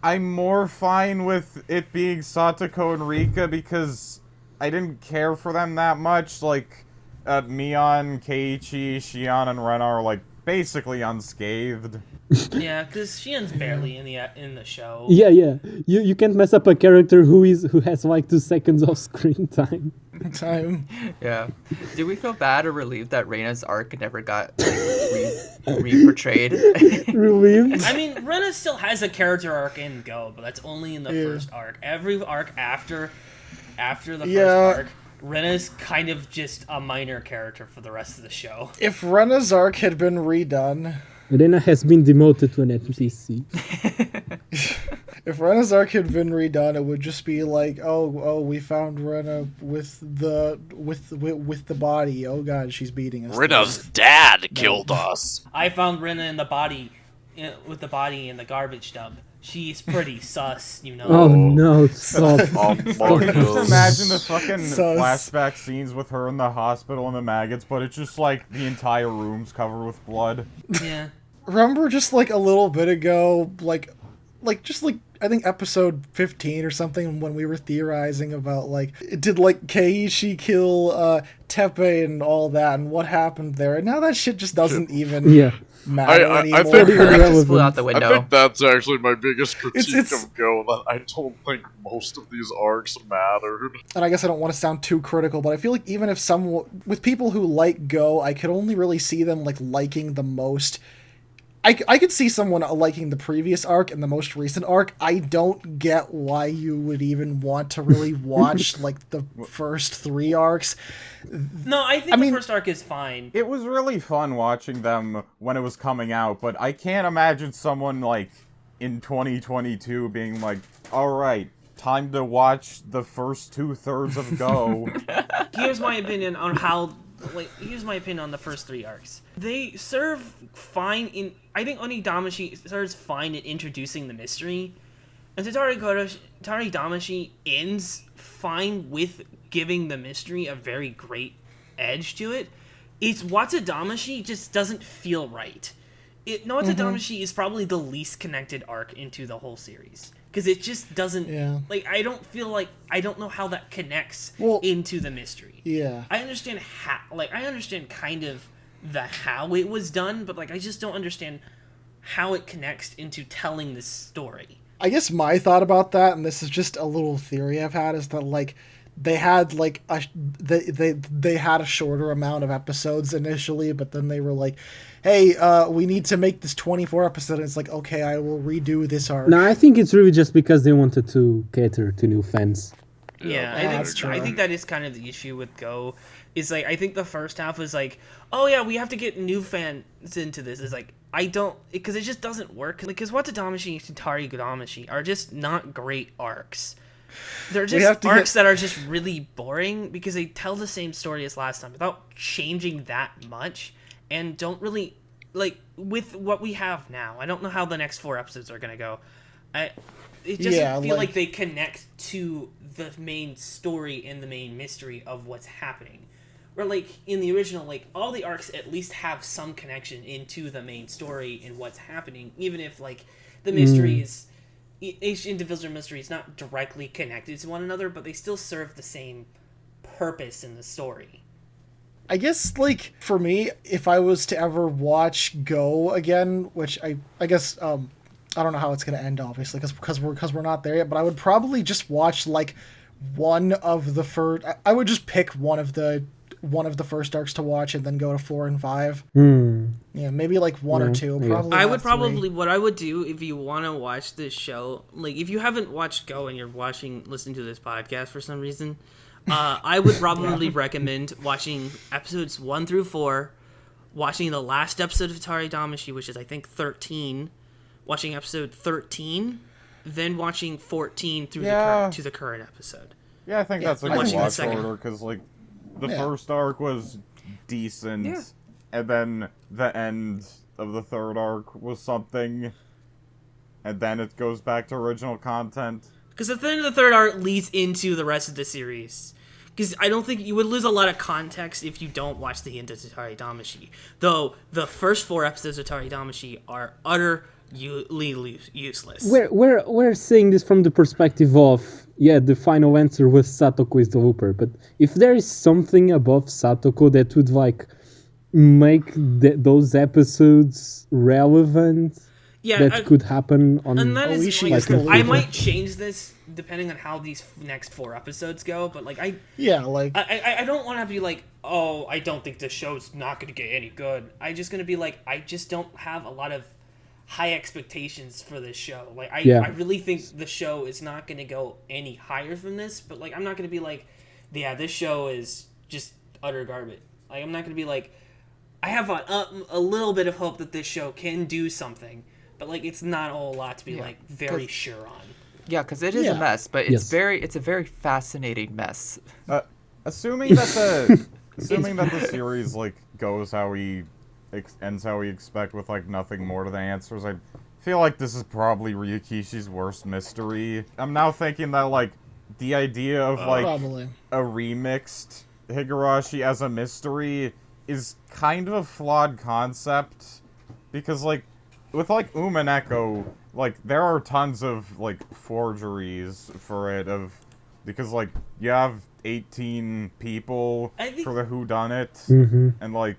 I'm more fine with it being Satoko and Rika because I didn't care for them that much. Like, Mion, Keiichi, Shion, and Ren are like basically unscathed. Yeah, because Shion's barely in the show. Yeah. You can't mess up a character who has like 2 seconds of screen time. Yeah. Do we feel bad or relieved that Reina's arc never got re-portrayed? Relieved. I mean, Rena still has a character arc in Go, but that's only in the first arc. Every arc after the first arc, Rena's kind of just a minor character for the rest of the show. If Rena's arc had been redone, Rena has been demoted to an NPC. If Rena's arc had been redone, it would just be like, oh, we found Rena with the body. Oh god, she's beating us. Rena's dad killed us. I found Rena in the body, with the body in the garbage dump. She's pretty sus, you know. Oh no, stop. Just imagine the fucking flashback scenes with her in the hospital and the maggots, but it's just like the entire room's covered with blood. Yeah. Remember just like a little bit ago, like I think episode 15 or something, when we were theorizing about like, did like Keiichi kill Teppei and all that, and what happened there, and now that shit just doesn't even matter anymore. I think That just flew out the window. I think that's actually my biggest critique of Go, that I don't think most of these arcs mattered. And I guess I don't want to sound too critical, but I feel like even if with people who like Go, I could only really see them like liking the most. I could see someone liking the previous arc and the most recent arc. I don't get why you would even want to really watch like the first 3 arcs. No, I think the first arc is fine. It was really fun watching them when it was coming out, but I can't imagine someone like in 2022 being like, alright, time to watch the first 2/3 of Go. Here's my opinion on how... here's my opinion on the first 3 arcs. They serve fine in... I think Onidamashi serves fine in introducing the mystery. And Taridamashi ends fine with giving the mystery a very great edge to it. It's Watsudamashi just doesn't feel right. Watsudamashi is probably the least connected arc into the whole series. Because it just doesn't... Like, I don't feel like... I don't know how that connects into the mystery. Yeah. I understand how... Like, I understand kind of the how it was done, but, like, I just don't understand how it connects into telling this story. I guess my thought about that, and this is just a little theory I've had, is that, like, they had, like, they had a shorter amount of episodes initially, but then they were like, hey, we need to make this 24 episode, and it's like, okay, I will redo this arc. No, I think it's really just because they wanted to cater to new fans. Yeah, that's true. I think that is kind of the issue with Go. Is like, I think the first half was like, oh yeah, we have to get new fans into this. It's like, I don't, because it just doesn't work. Because Watsudamashi and Taridamashi are just not great arcs. They're just arcs that are just really boring because they tell the same story as last time without changing that much, and don't really, like, with what we have now. I don't know how the next 4 episodes are gonna go. It doesn't feel like they connect to the main story and the main mystery of what's happening. Where, like, in the original, like, all the arcs at least have some connection into the main story and what's happening, even if, like, the mystery is... Each individual mystery is not directly connected to one another, but they still serve the same purpose in the story. I guess, like, for me, if I was to ever watch Go again, which I guess, I don't know how it's going to end, obviously, because we're not there yet, but I would probably just watch, like, one of the first... I would just pick one of the first arcs to watch and then go to 4 and 5. Yeah, maybe like 1 or 2. Probably. I would probably... What I would do if you want to watch this show, like, if you haven't watched Go and you're listening to this podcast for some reason, I would probably recommend watching episodes 1 through 4, watching the last episode of Taridamashi, which is, I think, 13, watching episode 13, then watching 14 through to the current episode. Yeah, I think that's a good watch order, because, like, the first arc was decent, and then the end of the 3rd arc was something, and then it goes back to original content. Because the end of the 3rd arc leads into the rest of the series. Because I don't think you would lose a lot of context if you don't watch the end of Taridamashi. Though the first 4 episodes of Taridamashi are utterly useless. We're saying this from the perspective of, the final answer was Satoko is the Looper, but if there is something above Satoko that would, like, make those episodes relevant, that could happen on... And that is, like, I might change this depending on how these next 4 episodes go, but, like, I don't want to be like, oh, I don't think this show's not going to get any good. I'm just going to be like, I just don't have a lot of high expectations for this show. Like, I really think the show is not going to go any higher from this, but, like, I'm not going to be like, this show is just utter garbage. Like, I'm not going to be like, I have a little bit of hope that this show can do something, but, like, it's not a whole lot to be, like, very sure on. Yeah, because it is a mess, but it's a very fascinating mess. Assuming that the series, like, goes how we ends how we expect with, like, nothing more to the answers, I feel like this is probably Ryukishi's worst mystery. I'm now thinking that, like, the idea of, like, Probably. a remixed Higurashi as a mystery is kind of a flawed concept. Because, like, with, like, Umineko, like, there are tons of, like, forgeries for it because, like, you have 18 people for the whodunit, and, like,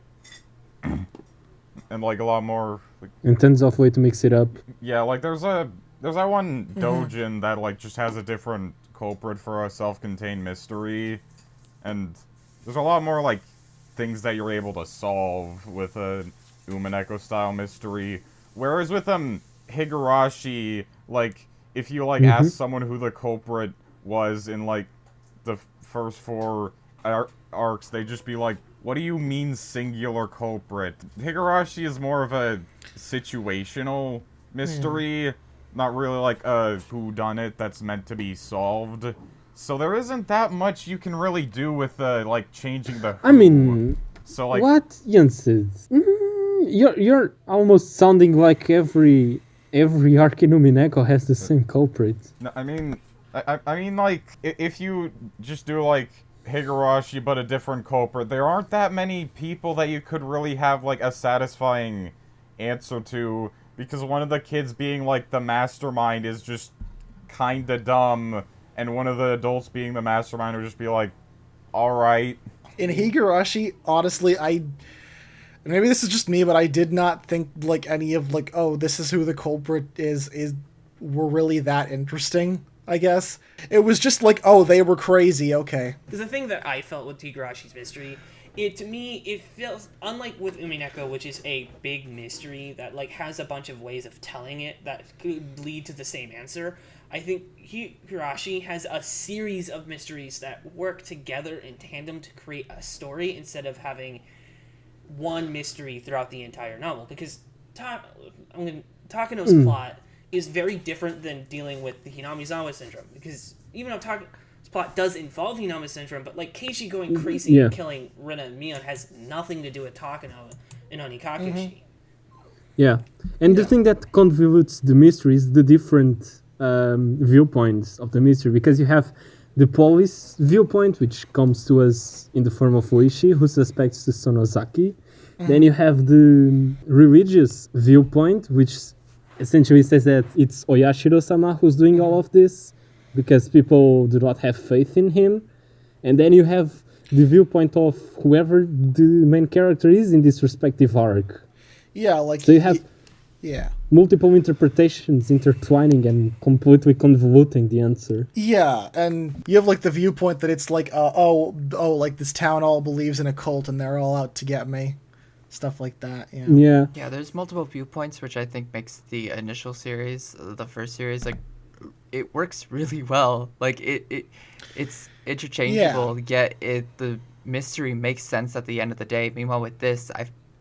and, like, a lot more, like... In terms of way to mix it up. Yeah, like, there's that one doujin that, like, just has a different culprit for a self-contained mystery, and there's a lot more, like, things that you're able to solve with a Umineko-style mystery, whereas with, Higurashi, like, if you, like, ask someone who the culprit was in, like, the first 4 arcs, they'd just be like, what do you mean singular culprit? Higurashi is more of a situational mystery, not really like a whodunit that's meant to be solved. So there isn't that much you can really do with, like, changing the who. I mean, so, like, what, Jansid? You're almost sounding like every arc in Umineko has the same culprit. No, I mean, like, if you just do, like, Higurashi but a different culprit, there aren't that many people that you could really have, like, a satisfying answer to, because one of the kids being, like, the mastermind is just kinda dumb, and one of the adults being the mastermind would just be like, alright. In Higurashi, honestly, maybe this is just me, but I did not think, like, any of, like, oh, this is who the culprit were really that interesting, I guess. It was just like, oh, they were crazy, okay. Because the thing that I felt with Higurashi's mystery, to me, it feels, unlike with Umineko, which is a big mystery that, like, has a bunch of ways of telling it that could lead to the same answer, I think Higurashi has a series of mysteries that work together in tandem to create a story instead of having one mystery throughout the entire novel. Because Takano's plot is very different than dealing with the Hinamizawa syndrome. Because even though Takano's plot does involve Hinami syndrome, but, like, Keishi going crazy and killing Rina and Mion has nothing to do with Takano and Onikakushi. Yeah, and the thing that convolutes the mystery is the different viewpoints of the mystery, because you have the police viewpoint, which comes to us in the form of Oishi, who suspects the Sonozaki. Then you have the religious viewpoint, which essentially says that it's Oyashiro-sama who's doing all of this, because people do not have faith in him. And then you have the viewpoint of whoever the main character is in this respective arc. Yeah, like... So you have yeah. multiple interpretations intertwining and completely convoluting the answer. Yeah, and you have, like, the viewpoint that it's like, like, this town all believes in a cult and they're all out to get me. Stuff like that, Yeah. Yeah, there's multiple viewpoints, which I think makes the initial series, the first series, like, it works really well. Like, it's interchangeable, yet the mystery makes sense at the end of the day. Meanwhile, with this,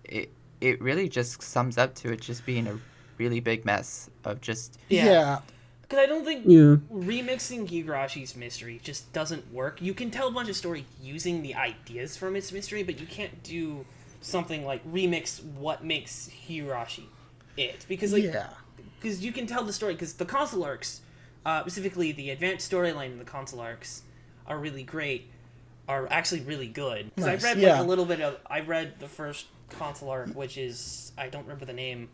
it really just sums up to it just being a really big mess of just... Yeah. Because I don't think remixing Higurashi's mystery just doesn't work. You can tell a bunch of story using the ideas from its mystery, but you can't do something like remix what makes Higurashi it. Because, like, because you can tell the story, because the console arcs, specifically the advanced storyline in the console arcs, are really great, are actually really good. Because I read like a little bit of, I read the first console arc, which is, I don't remember the name.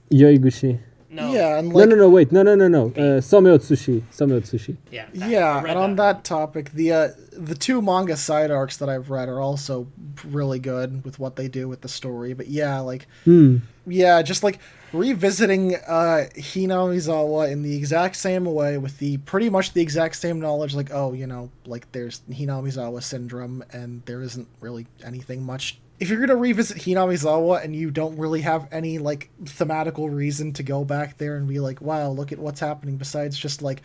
Yoiguchi. No. Yeah, and like, no, wait, no. Someo Tsushi. Yeah. And on that topic, the 2 manga side arcs that I've read are also really good with what they do with the story. But just like revisiting Hinamizawa in the exact same way with pretty much the exact same knowledge, like, oh, like there's Hinamizawa syndrome and there isn't really anything much. If you're going to revisit Hinamizawa and you don't really have any, like, thematical reason to go back there and be like, wow, look at what's happening, besides just, like,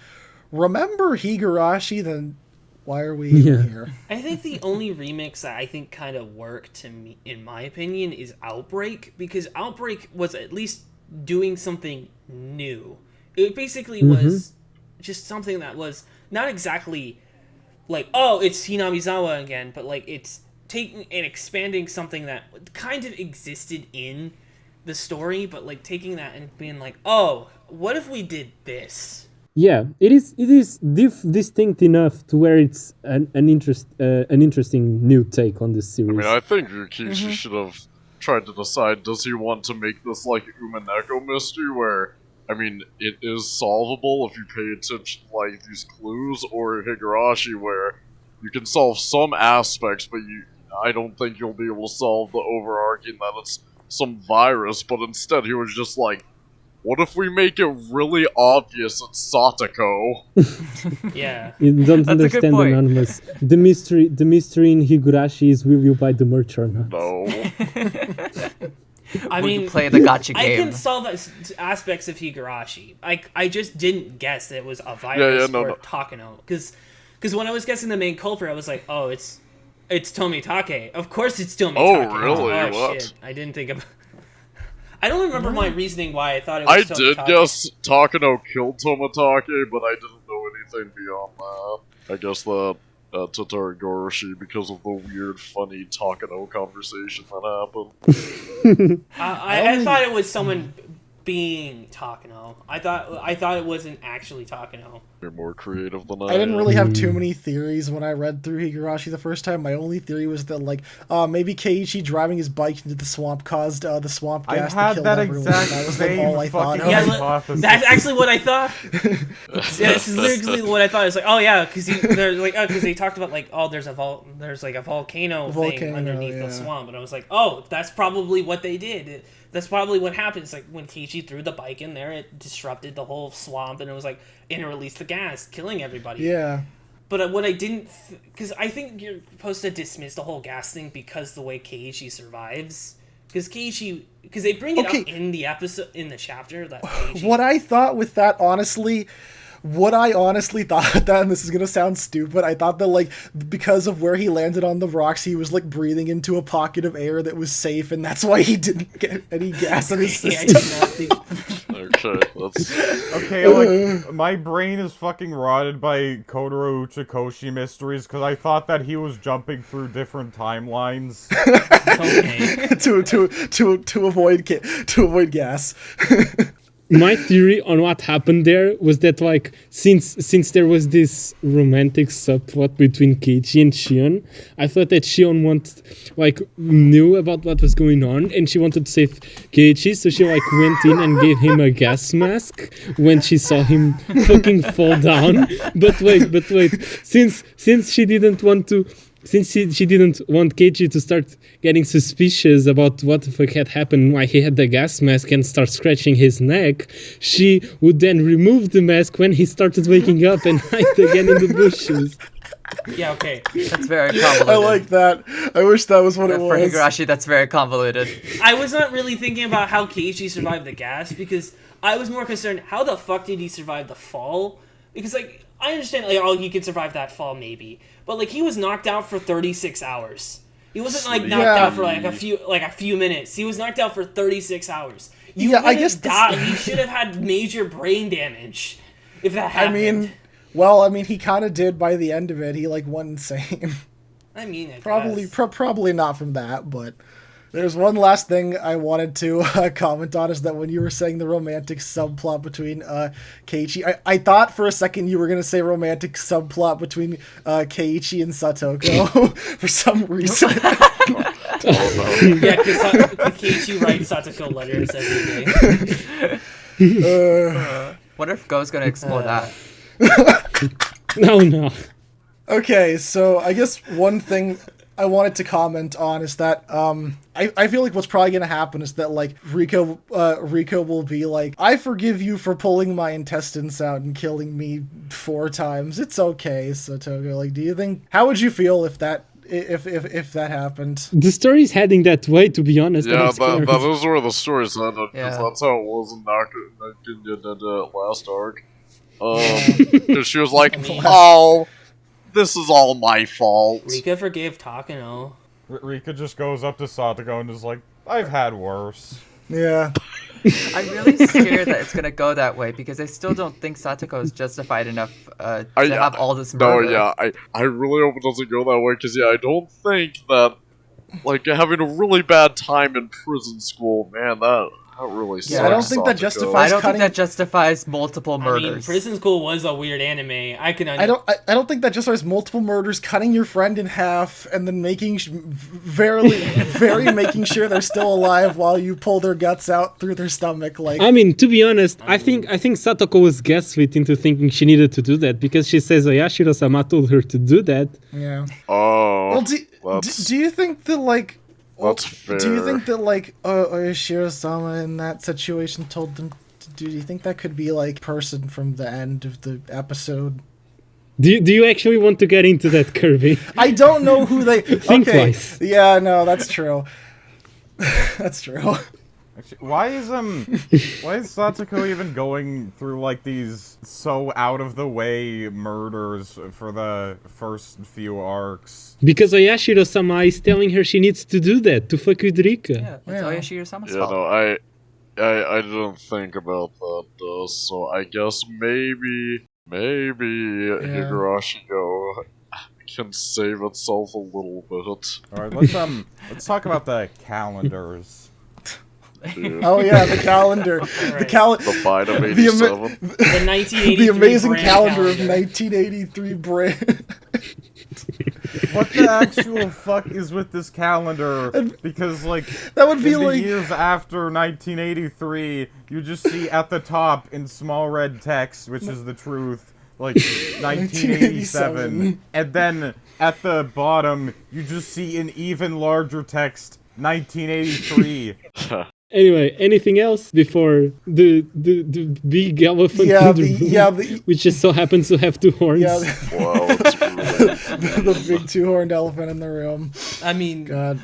remember Higurashi, then why are we even here? I think the only remix that I think kind of worked to me, in my opinion, is Outbreak, because Outbreak was at least doing something new. It basically was just something that was not exactly like, oh, it's Hinamizawa again, but, like, it's taking and expanding something that kind of existed in the story, but like taking that and being like, oh, what if we did this? Yeah, it is distinct enough to where it's an interesting new take on this I series. mean, I think Rikishi should have tried to decide, does he want to make this like Umineko mystery where, I mean, it is solvable if you pay attention to like these clues, or Higurashi where you can solve some aspects, but I don't think you'll be able to solve the overarching that it's some virus, but instead he was just like, what if we make it really obvious it's Satoko? Yeah. You don't That's a good understand, point. Anonymous. The mystery in Higurashi is, will you buy the merch or not? No. I Will mean, you play the gacha I game? can solve aspects of Higurashi. I just didn't guess that it was a virus or Takano. Because when I was guessing the main culprit, I was like, oh, it's Tomitake. Of course it's Tomitake. Oh, really? Oh, What? shit. I didn't think of... I don't remember my reasoning why I thought it was I Tomitake. did guess Takano killed Tomitake, but I didn't know anything beyond that. I guess that Totoro Goroshi, because of the weird, funny Takano conversation that happened. I thought it was someone being Takano. I thought it wasn't actually Takano. You're more creative than I I didn't am. really have too many theories when I read through Higurashi the first time. My only theory was that, like, maybe Keiichi driving his bike into the swamp caused the swamp gas to kill everyone. That was like all I thought. Yeah, that's actually what I thought. Yeah, this is literally what I thought. It's like, oh yeah, because they're like, because they talked about like, oh, there's like a volcano thing underneath the swamp, and I was like, oh, that's probably what they did. That's probably what happened. It's like when Keiichi threw the bike in there, it disrupted the whole swamp, and it was like, and it released the gas, killing everybody. Yeah. But what I didn't, because I think you're supposed to dismiss the whole gas thing because the way Keiichi survives. Because they bring it up in the episode, in the chapter that Keiichi... What I thought that, and this is gonna sound stupid, I thought that, like, because of where he landed on the rocks, he was, like, breathing into a pocket of air that was safe, and that's why he didn't get any gas in his Yeah, I system. did not think... Okay, like, my brain is fucking rotted by Kotaro Uchikoshi mysteries, because I thought that he was jumping through different timelines. Okay. to avoid gas. My theory on what happened there was that, like, since there was this romantic subplot between Keiichi and Shion, I thought that Shion knew about what was going on, and she wanted to save Keiichi, so she like went in and gave him a gas mask when she saw him fucking fall down. But wait, since she didn't want to. Since she didn't want Keiichi to start getting suspicious about what the fuck had happened, why he had the gas mask and start scratching his neck, she would then remove the mask when he started waking up and hide again in the bushes. Yeah, okay. That's very convoluted. I like that. I wish that was what it For was. Higurashi, that's very convoluted. I was not really thinking about how Keiichi survived the gas, because I was more concerned, how the fuck did he survive the fall? Because, like, I understand, like, oh, he could survive that fall, maybe. But, like, he was knocked out for 36 hours. He wasn't, like, knocked out for, like, a few minutes. He was knocked out for 36 hours. I guess he should have had major brain damage if that happened. I mean, he kind of did by the end of it. He, like, went insane. I mean, I Probably, guess. probably not from that, but there's one last thing I wanted to comment on, is that when you were saying the romantic subplot between Keiichi, I thought for a second you were going to say romantic subplot between Keiichi and Satoko for some reason. Yeah, because Keiichi writes Satoko letters every day. Wonder if Go's gonna explore that. No. Okay, so I guess one thing I wanted to comment on is that I feel like what's probably gonna happen is that, like, Rika will be like, I forgive you for pulling my intestines out and killing me 4 times. It's okay, Satoko. Like, do you think, how would you feel if that happened? The story's heading that way, to be honest. Yeah, that is where the story's headed, because Yeah. that's how it was in the last arc. Because she was like, oh, this is all my fault. Rika forgave Takano. Rika just goes up to Satoko and is like, I've had worse. Yeah. I'm really scared that it's gonna go that way because I still don't think Satoko is justified enough to have all this murder. No, yeah, I really hope it doesn't go that way, because, yeah, I don't think that like having a really bad time in prison school. Man, that really sucks. I don't think that Satoko. justifies I don't cutting. think that justifies multiple I murders. mean, Prison School was a weird anime. I can. I don't think that justifies multiple murders, cutting your friend in half, and then making very making sure they're still alive while you pull their guts out through their stomach. Like, I mean, to be honest, I think Satoko was gaslit into thinking she needed to do that because she says Oyashiro-sama told her to do that. yeah. Oh, Well, do you think that like? that's fair. Do you think that like Oyashiro-sama in that situation told them to do? Do you think that could be like person from the end of the episode? Do you actually want to get into that, Kirby? I don't know who they. Think okay. twice. Yeah, no, that's true. That's true. Actually, why is Satoko even going through like these so out of the way murders for the first few arcs? Because Oyashiro-sama is telling her she needs to do that to fuck with Rika. Yeah, it's Oyashiro-sama's Yeah, fault. no, I didn't think about that though. So I guess maybe Higurashi Go can save itself a little bit. All right, let's talk about the calendars. Dude. Oh yeah, the calendar, the The Bite of 87. The 1983 the amazing brand calendar of 1983 brand. What the actual fuck is with this calendar? Because like That would be in the like years after 1983, you just see at the top in small red text, which is the truth, like 1987, and then at the bottom you just see in even larger text 1983. Anyway, anything else before the big elephant in the room, which just so happens to have two horns? yeah, Wow, that's brutal. the big two-horned elephant in the room. I mean, God.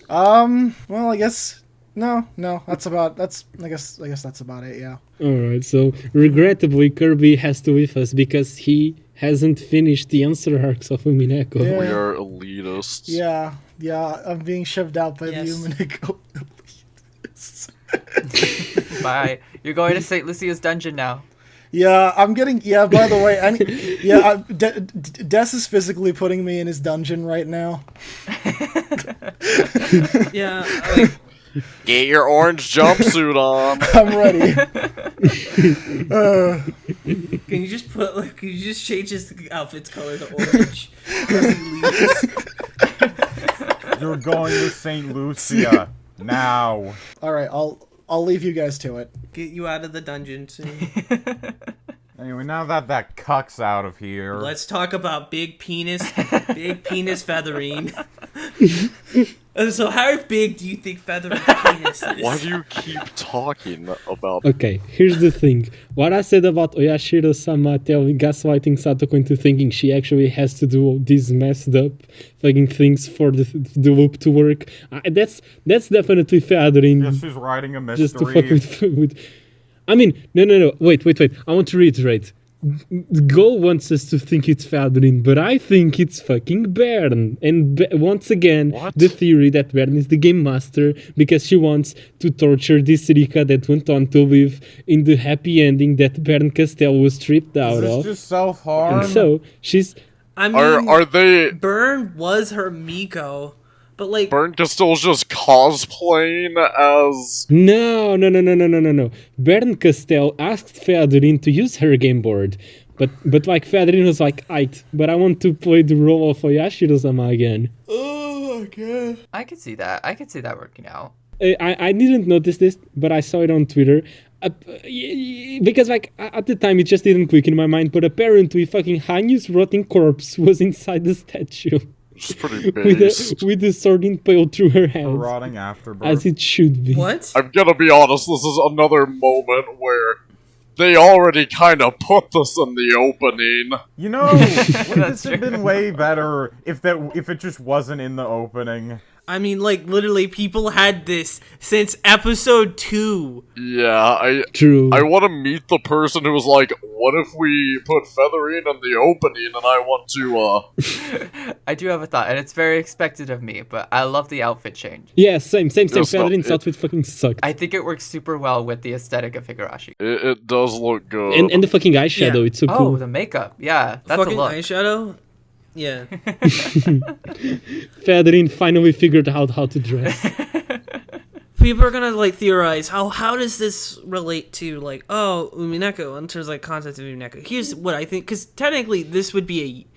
Well, I guess no. I guess that's about it. Yeah. Alright, so regrettably Kirby has to leave us because he hasn't finished the answer arcs of Umineko. Yeah. We are elitists. Yeah. I'm being shoved out by Yes. the Umineko. Bye. You're going to St. Lucia's dungeon now. Yeah, I'm getting. Yeah, by the way, Des is physically putting me in his dungeon right now. yeah, like, Get your orange jumpsuit on. I'm ready. can you just change his outfit's color to orange? as he leaves? You're going to St. Lucia now. All right, I'll leave you guys to it. Get you out of the dungeon soon. Anyway, now that cuck's out of here. Let's talk about big penis feathering. So how big do you think feathering penis is? Why do you keep talking about? Okay, here's the thing. What I said about Oyashiro-sama gaslighting Satoko into thinking she actually has to do all these messed up fucking things for the loop to work, that's definitely feathering. Yeah, she's writing a mystery. Just to fuck with I mean, no. Wait. I want to reiterate. Go wants us to think it's feathering, but I think it's fucking Bern. And once again, What? the theory that Bern is the game master because she wants to torture this Rika that went on to live in the happy ending that Bern Castell was stripped out Is this of. just self-harm? And so she's I mean, Are they? Burn was her Miko, but like Burn Castell's just cosplaying as. No. Bern Castell asked Featherin to use her game board, but like Featherin was like, "Aight, but I want to play the role of Oyashiro-sama again." oh my god. I could see that. I could see that working out. I didn't notice this, but I saw it on Twitter. Because like at the time it just didn't click in my mind, but apparently fucking Hanyu's rotting corpse was inside the statue. Which is pretty based. with the sword impaled through her A hands, rotting afterbirth. as it should be. What? I'm gonna be honest, this is another moment where they already kind of put this in the opening. You know, wouldn't this have been way better if it just wasn't in the opening? I mean, like, literally, people had this since episode 2. Yeah, True. I want to meet the person who was like, what if we put Feathering in the opening and I want to, I do have a thought, and it's very expected of me, but I love the outfit change. Yeah, same. It's not- Featherin's outfit fucking sucked. I think it works super well with the aesthetic of Higurashi. It does look good. And the fucking eyeshadow, Yeah. it's so Oh, cool. the makeup. Yeah, that's Fucking a look. eyeshadow? Yeah. Featherin finally figured out how to dress. People are gonna like theorize how does this relate to like Umineko in terms of like concept of Umineko. Here's what I think, because technically this would be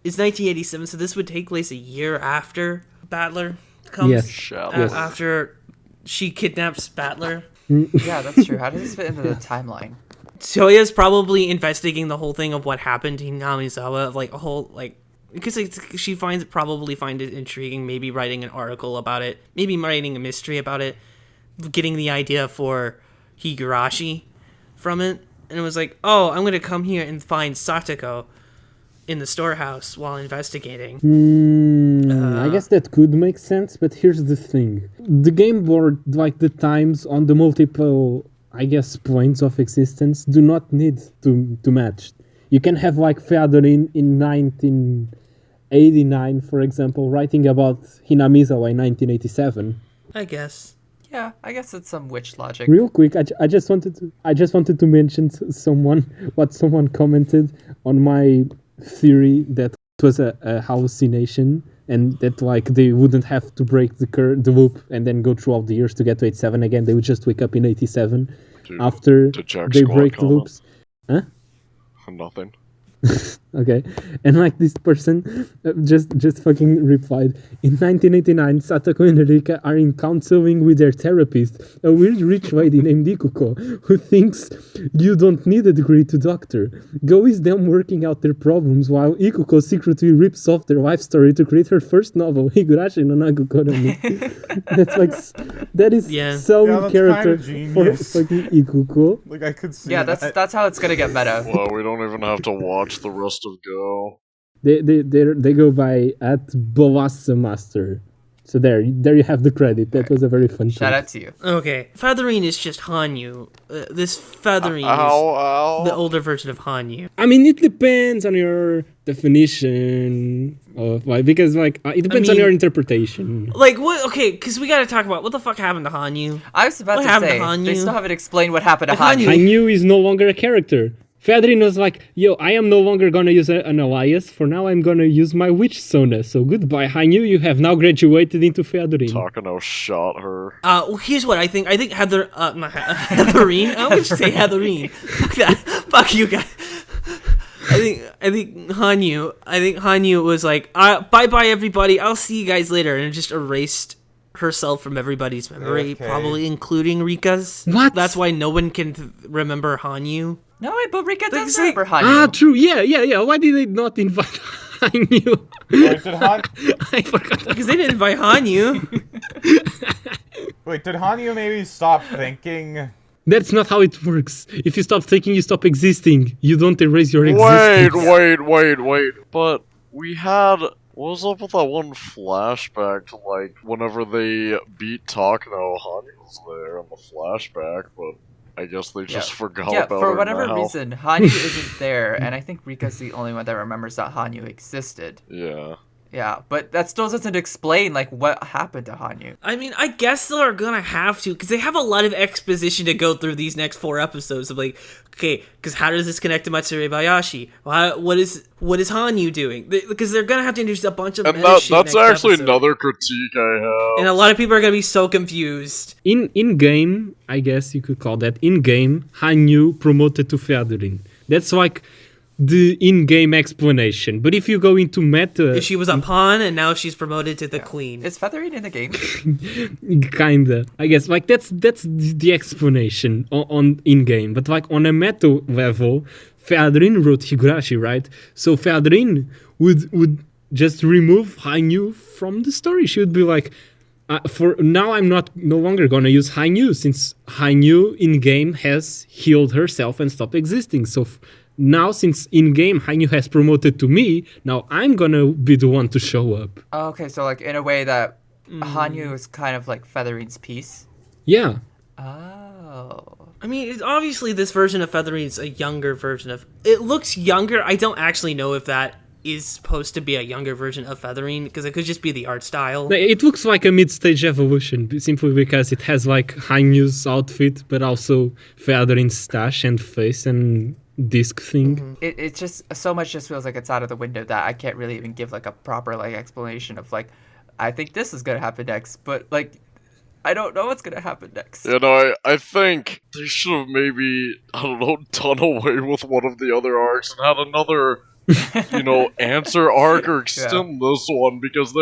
it's 1987, so this would take place a year after Battler comes. Yes. After she kidnaps Battler. Yeah, that's true. How does this fit into the timeline? Toya's probably investigating the whole thing of what happened to Hinamizawa, of like a whole like. Because she probably find it intriguing, maybe writing an article about it, maybe writing a mystery about it, getting the idea for Higurashi from it, and it was like, oh, I'm gonna come here and find Satoko in the storehouse while investigating. I guess that could make sense, but here's the thing: the game board, like the times on the multiple, I guess, planes of existence, do not need to match. You can have like Featherin in 1989, for example, writing about Hinamizawa in 1987. I guess. Yeah, I guess it's some witch logic. Real quick, I just wanted to mention what someone commented on my theory that it was a hallucination and that like they wouldn't have to break the loop and then go through all the years to get to 87 again. They would just wake up in 87 after they break the loops. Huh? Nothing. Okay, and like this person just fucking replied, in 1989 Satoko and Rika are in counseling with their therapist, a weird rich lady named Ikuko who thinks you don't need a degree to doctor. Go is them working out their problems while Ikuko secretly rips off their life story to create her first novel, Higurashi no Nagukoroni. That's like that is so in character for fucking Ikuko. Like I could see. Yeah, that's how it's gonna get meta. Well, we don't even have to watch the rest of Go. They go by at Boassa Master. So there you have the credit. That was a very fun Shout tweet. out to you. Okay, Featherin is just Hanyu. This Featherin is the older version of Hanyu. I mean, it depends on your definition of like, because like it depends on your interpretation. Like what? Okay, because we got to talk about what the fuck happened to Hanyu. I was about What to happened say to Hanyu? they still haven't explained what happened to Hanyu- Hanyu. I knew is no longer a character. Featherin was like, yo, I am no longer gonna use an alias. For now, I'm gonna use my witch Sona. So goodbye, Hanyu. You have now graduated into Featherin. Takano shot her. Well, here's what I think. I think not Heatherine. I would say Heatherine. Fuck that. Fuck you guys. I think Hanyu was like, bye bye everybody. I'll see you guys later, and just erased herself from everybody's memory, Okay. probably including Rika's. What? That's why no one can remember Hanyu. No, wait, but Rika does Like, remember Hanyu. True. Yeah. Why did they not invite Hanyu? Wait, did I forgot. Because they didn't invite Hanyu. Wait, did Hanyu maybe stop thinking? That's not how it works. If you stop thinking, you stop existing. You don't erase your existence. Wait. But we had... What was up with that one flashback to, like, whenever they beat Takano, Hanyu was there in the flashback, but I guess they just forgot about her for whatever now. reason, Hanyu isn't there, and I think Rika's the only one that remembers that Hanyu existed. Yeah. Yeah, but that still doesn't explain, like, what happened to Hanyu. I mean, I guess they're gonna have to, because they have a lot of exposition to go through these next 4 episodes of like, okay, because how does this connect to Matsuri Bayashi? What is Hanyu doing? Because they're gonna have to introduce a bunch of And meta shit that's next actually episode. another critique I have. And a lot of people are gonna be so confused. In game, I guess you could call that in game. Hanyu promoted to Featherin. That's like the in-game explanation. But if you go into meta, She was a pawn, and now she's promoted to the queen. Is Featherin in the game? kinda, I guess, like that's the explanation on in-game. But like on a meta level, Featherin wrote Higurashi, right? So Featherin would just remove Hanyu from the story. She would be like, for now, I'm no longer gonna use Hanyu, since Hanyu in game has healed herself and stopped existing. So now, since in game Hanyu has promoted to me, now I'm gonna be the one to show up. Oh, okay, so, like, in a way that Hanyu is kind of like Featherin's piece. Yeah. Oh. I mean, obviously this version of Featherin is a younger version of... It looks younger. I don't actually know if that is supposed to be a younger version of Featherin, because it could just be the art style. It looks like a mid-stage evolution, simply because it has like Hanyu's outfit, but also Featherin's stash and face and disc thing. It just so much just feels like it's out of the window that I can't really even give like a proper like explanation of like, I think this is gonna happen next, but like, I don't know what's gonna happen next. You know, I think they should have maybe, I don't know, done away with one of the other arcs and had another, you know, answer arc or extend this one, because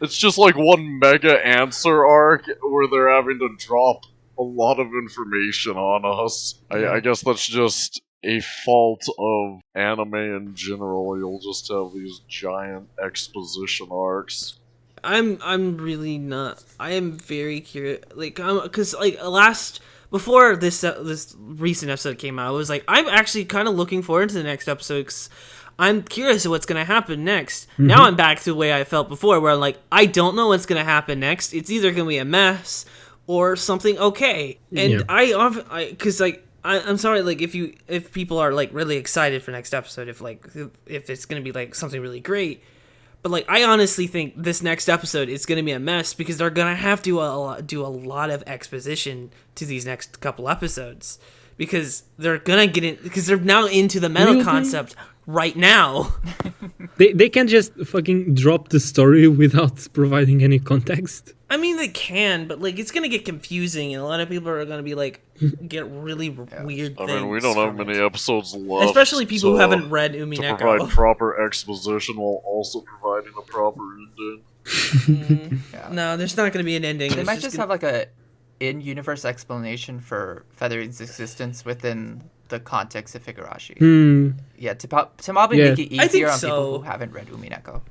it's just like one mega answer arc where they're having to drop a lot of information on us. I guess that's just a fault of anime in general. You'll just have these giant exposition arcs. I'm really not. I am very curious, like, because like before this recent episode came out, I was like, I'm actually kind of looking forward to the next episode. 'Cause I'm curious of what's gonna happen next. Now I'm back to the way I felt before, where I'm like, I don't know what's gonna happen next. It's either gonna be a mess or something okay. And I'm sorry, like, if people are like really excited for next episode, if it's gonna be like something really great. But like, I honestly think this next episode is going to be a mess because they're going to have to do a lot of exposition to these next couple episodes because they're going to get in because they're now into the meta concept right now. They can't just fucking drop the story without providing any context. I mean, they can, but like, it's going to get confusing, and a lot of people are going to be like, get really weird things. I mean, we don't have many episodes left. Especially people who haven't read Umineko. To provide proper exposition while also providing a proper ending. No, there's not going to be an ending. They might just have like a in-universe explanation for Feathering's existence within the context of Higurashi. Yeah, to probably make it easier on people who haven't read Umineko.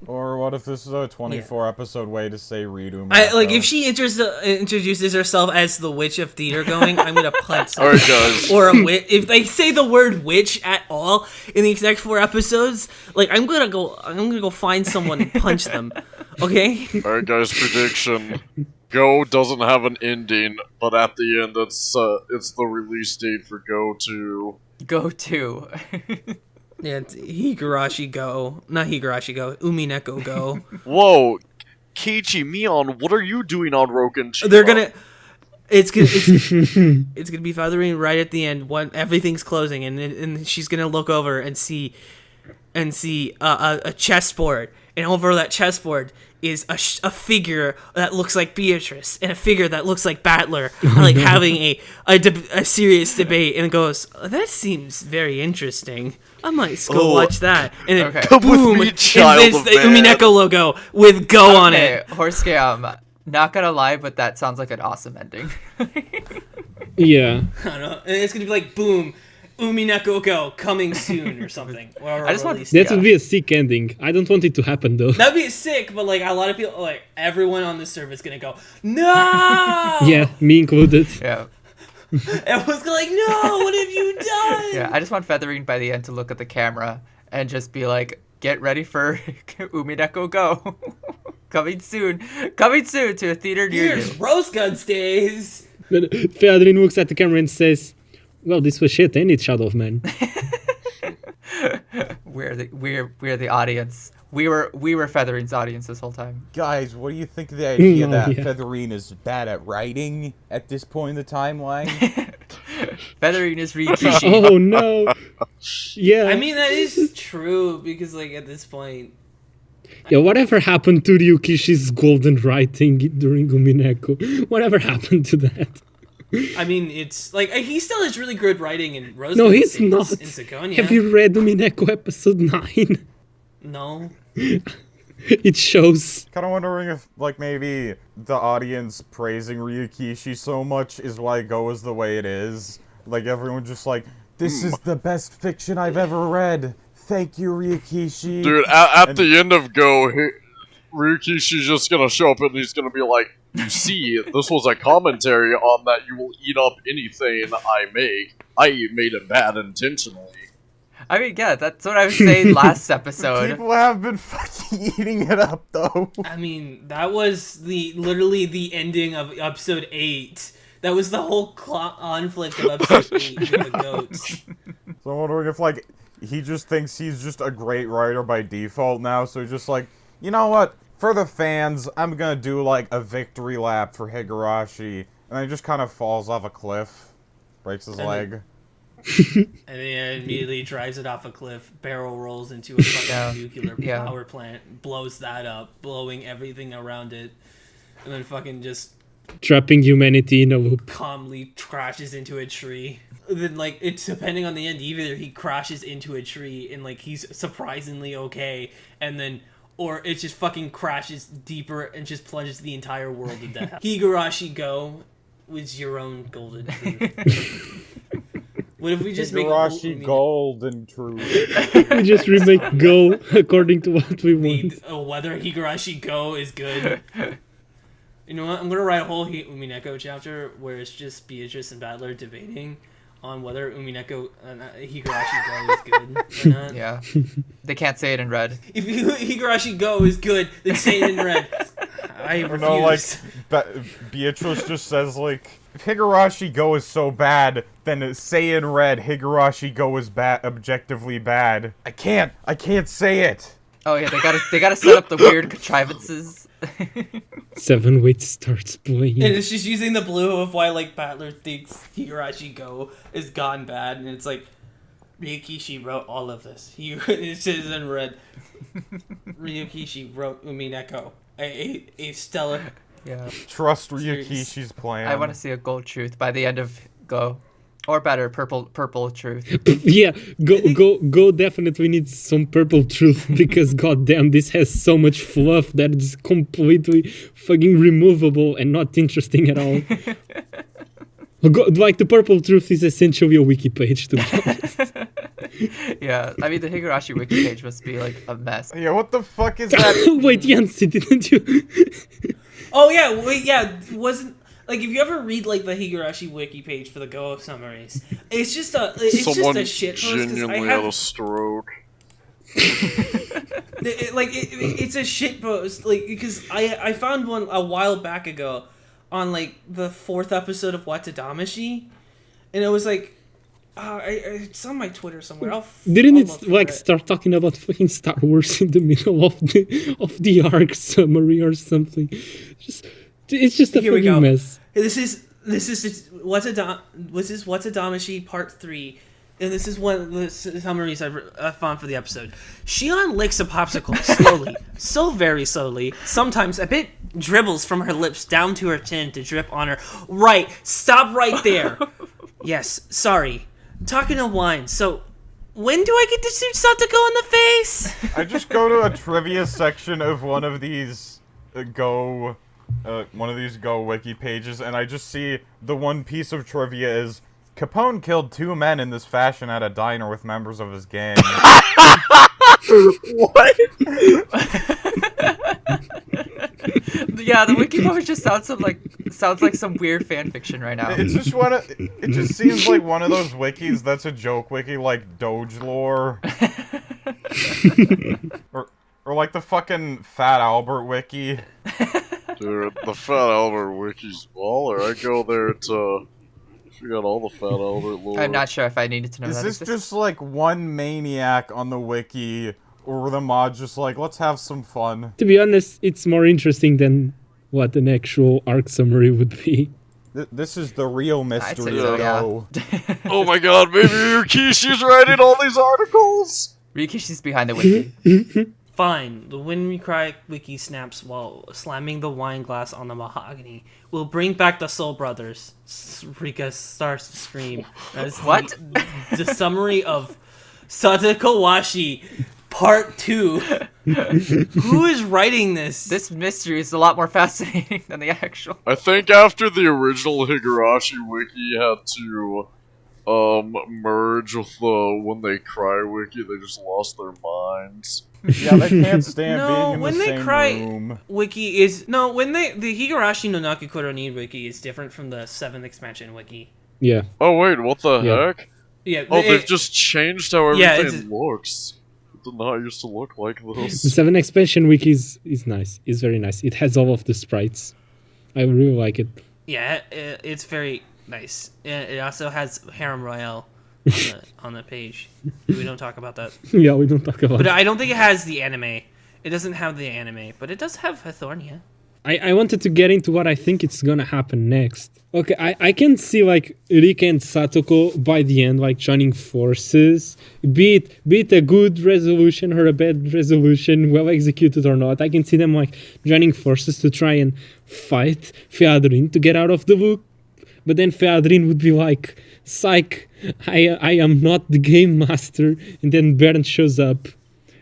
Or what if this is a 24-episode way to say read Umineko? Like, if she introduces herself as the Witch of Theater Going, I'm gonna punch someone. Alright, guys. Or a witch. If they say the word witch at all in these next 4 episodes, like, I'm gonna go find someone and punch them. Okay? Alright, guys, prediction. Go doesn't have an ending, but at the end, it's the release date for Go 2. Go 2. Yeah, it's Higurashi Go. Not Higurashi Go. Umineko Go. Whoa! Keiichi Mion, what are you doing on Roken? They're gonna... It's gonna be Feathering right at the end when everything's closing, and she's gonna look over and see a chessboard, and over that chessboard is a figure that looks like Beatrice and a figure that looks like Battler, like having a serious debate, and it goes, that seems very interesting. I might go watch that, and then boom, and it's the Umineko logo with Go on it. Horsuke, I'm not gonna lie, but that sounds like an awesome ending. Yeah. I don't know. It's gonna be like, boom, Umineko Go coming soon or something. I just want that would be a sick ending. I don't want it to happen though. That'd be sick, but like a lot of people, like everyone on the server is gonna go, no. Yeah, me included. Yeah. Everyone's like, no, what have you done? Yeah, I just want Feathering by the end to look at the camera and just be like, get ready for Umineko Go. Coming soon to a theater near you. Here's Rose Guns Days. Feathering looks at the camera and says, well, this was shit, ain't it, Shadow of Man? We're the audience. We were Feathering's audience this whole time. Guys, what do you think of the idea that Feathering is bad at writing at this point in the timeline? Feathering is Rikishi. Oh no. Yeah. I mean, that is true because like at this point. Yeah, whatever happened to Ryukishi's golden writing during Umineko? Whatever happened to that? I mean, it's like he still has really good writing in Rose. No, he's not. In Sigonia. Have you read Umineko episode 9? No. It shows. Kind of wondering if, like, maybe the audience praising Ryukishi so much is why Go is the way it is. Like, everyone just like, this is the best fiction I've ever read. Thank you, Ryukishi. Dude, at the end of Go, Ryukishi's just gonna show up and he's gonna be like, you see, this was a commentary on that you will eat up anything I make. I made it bad intentionally. I mean, yeah, that's what I was saying last episode. People have been fucking eating it up, though. I mean, that was literally the ending of episode 8. That was the whole conflict of episode 8 with the goats. So I'm wondering if, like, he just thinks he's just a great writer by default now, so he's just like, you know what? For the fans, I'm gonna do, like, a victory lap for Higurashi. And then he just kind of falls off a cliff. Breaks his leg. and then immediately drives it off a cliff, barrel rolls into a fucking nuclear power plant, blows that up, blowing everything around it, and then fucking just trapping humanity in a loop. Calmly crashes into a tree. Then, like, it's depending on the end, either he crashes into a tree and, like, he's surprisingly okay, and then, or it just fucking crashes deeper and just plunges the entire world to death. Higurashi Go was your own golden truth. What if we just Higurashi golden truth? We just remake Go according to what we want. Whether Higurashi Go is good. You know what? I'm gonna write a whole Umineko chapter where it's just Beatrice and Battler debating on whether Higurashi Go is good or not. Yeah. They can't say it in red. If Higurashi Go is good, then say it in red. I refuse. No, like, Beatrice just says, like, if Higurashi Go is so bad, then say in red, Higurashi Go is objectively bad. I can't say it. Oh yeah, they gotta set up the weird contrivances. 7 Wait starts playing. And it's just using the blue of why, like, Battler thinks Higurashi Go is gone bad, and it's like, Ryukishi wrote all of this. It says in red, Ryukishi wrote Umineko, a stellar... Yeah. Trust Ryukishi's plan. I want to see a gold truth by the end of Go. Or better, purple truth. Yeah, Go definitely needs some purple truth because goddamn, this has so much fluff that is completely fucking removable and not interesting at all. Like, the purple truth is essentially a wiki page, to be honest. Yeah, I mean, the Higurashi wiki page must be, like, a mess. Yeah, what the fuck is that? Wait, Yancy, didn't you? Oh, yeah, wait, yeah, wasn't... Like, if you ever read, like, the Higurashi wiki page for the Go summaries, it's just a shit post. Genuinely had a stroke. It's a shit post, like, because I found one a while back ago on, like, the 4th episode of Watadamashi, and it was like, it's on my Twitter somewhere. Didn't it start talking about fucking Star Wars in the middle of the arc summary or something? It's just a fucking mess. This is Watadamashi Part 3, and this is one of the summaries I found for the episode. Shion licks a popsicle slowly, so very slowly, sometimes a bit dribbles from her lips down to her chin to drip on her. Right, stop right there. Yes, sorry. I'm talking to wine, so when do I get to shoot Satoko in the face? I just go to a trivia section of one of these Go wiki pages, and I just see the one piece of trivia is Capone killed 2 men in this fashion at a diner with members of his gang. What? Yeah, the wiki page just sounds like some weird fan fiction right now. It's just it just seems like one of those wikis that's a joke wiki, like Doge Lore. or like the fucking Fat Albert wiki. Dude, the Fat Albert wiki's baller. I go there to figure out all the Fat Albert lore. I'm not sure if I needed to know that. Is this just like one maniac on the wiki, or were the mods just like, let's have some fun? To be honest, it's more interesting than what an actual arc summary would be. This is the real mystery. So, yeah. Oh my god, maybe Ryukishi's writing all these articles! Ryukishi's behind the wiki. Fine, the When We Cry wiki snaps while slamming the wine glass on the mahogany. We'll bring back the Soul Brothers. Rika starts to scream. What? The summary of Satakawashi Part 2. Who is writing this? This mystery is a lot more fascinating than the actual. I think after the original Higurashi wiki had to merge with the When They Cry wiki, they just lost their minds. Yeah, they can't stand being in When the They same Cry room. wiki is the Higurashi no Nakukuro ni wiki is different from the 7th expansion wiki. Yeah. Oh wait, what the heck? Yeah. Oh, they've just changed how everything it's looks. It did not used to look like this. The 7 expansion wiki is nice. It's very nice. It has all of the sprites. I really like it. Yeah, it's very nice. It also has Harem Royale on the page. We don't talk about that. Yeah, we don't talk about But it. I don't think it has the anime. It doesn't have the anime, but it does have Hathornia. I wanted to get into what I think it's gonna happen next. Okay, I can see like Rika and Satoko by the end like joining forces, be it a good resolution or a bad resolution, well executed or not. I can see them like joining forces to try and fight Featherin to get out of the loop. But then Featherin would be like, psych, I am not the game master. And then Bern shows up.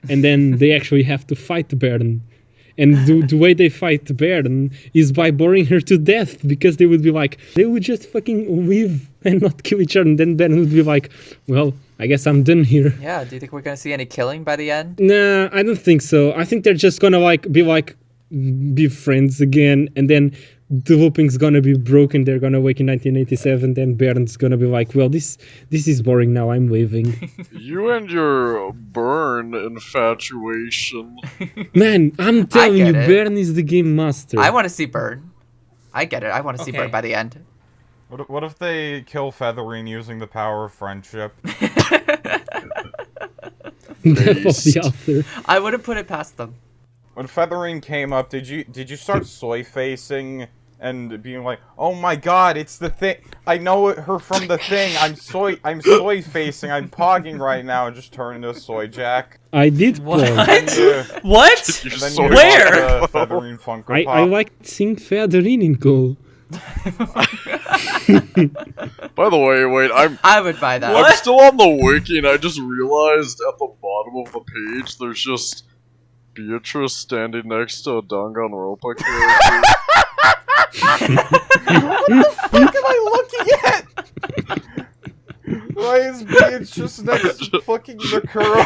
And then they actually have to fight Bern. And the way they fight Bern is by boring her to death. Because they would be like, they would just fucking live and not kill each other. And then Bern would be like, well, I guess I'm done here. Yeah, do you think we're gonna see any killing by the end? Nah, I don't think so. I think they're just gonna be friends again. And then the looping's gonna be broken. They're gonna wake in 1987. Then Bern's gonna be like, well, this is boring now. I'm leaving. You and your burn infatuation. Man, I'm telling you, get it. Bern is the game master. I want to see Burn. I get it. I want to see Okay. Burn by the end. What if they kill Featherine using the power of friendship? Death of the author. I wouldn't put it past them. When Featherine came up, did you start soy facing and being like, "Oh my God, it's the thing! I know her from the thing. I'm soy facing. I'm pogging right now," and just turn into a soy jack. I did What? pause. What? You Then soy you Where? bought the Featherine Funko I Pop. liked seeing Featherin in goal. By the way, wait, I would buy that. I'm still on the wiki and I just realized at the bottom of the page there's just Beatrice standing next to a Danganronpa character. What am I looking at? Why is Beatrice next to fucking Nakuro?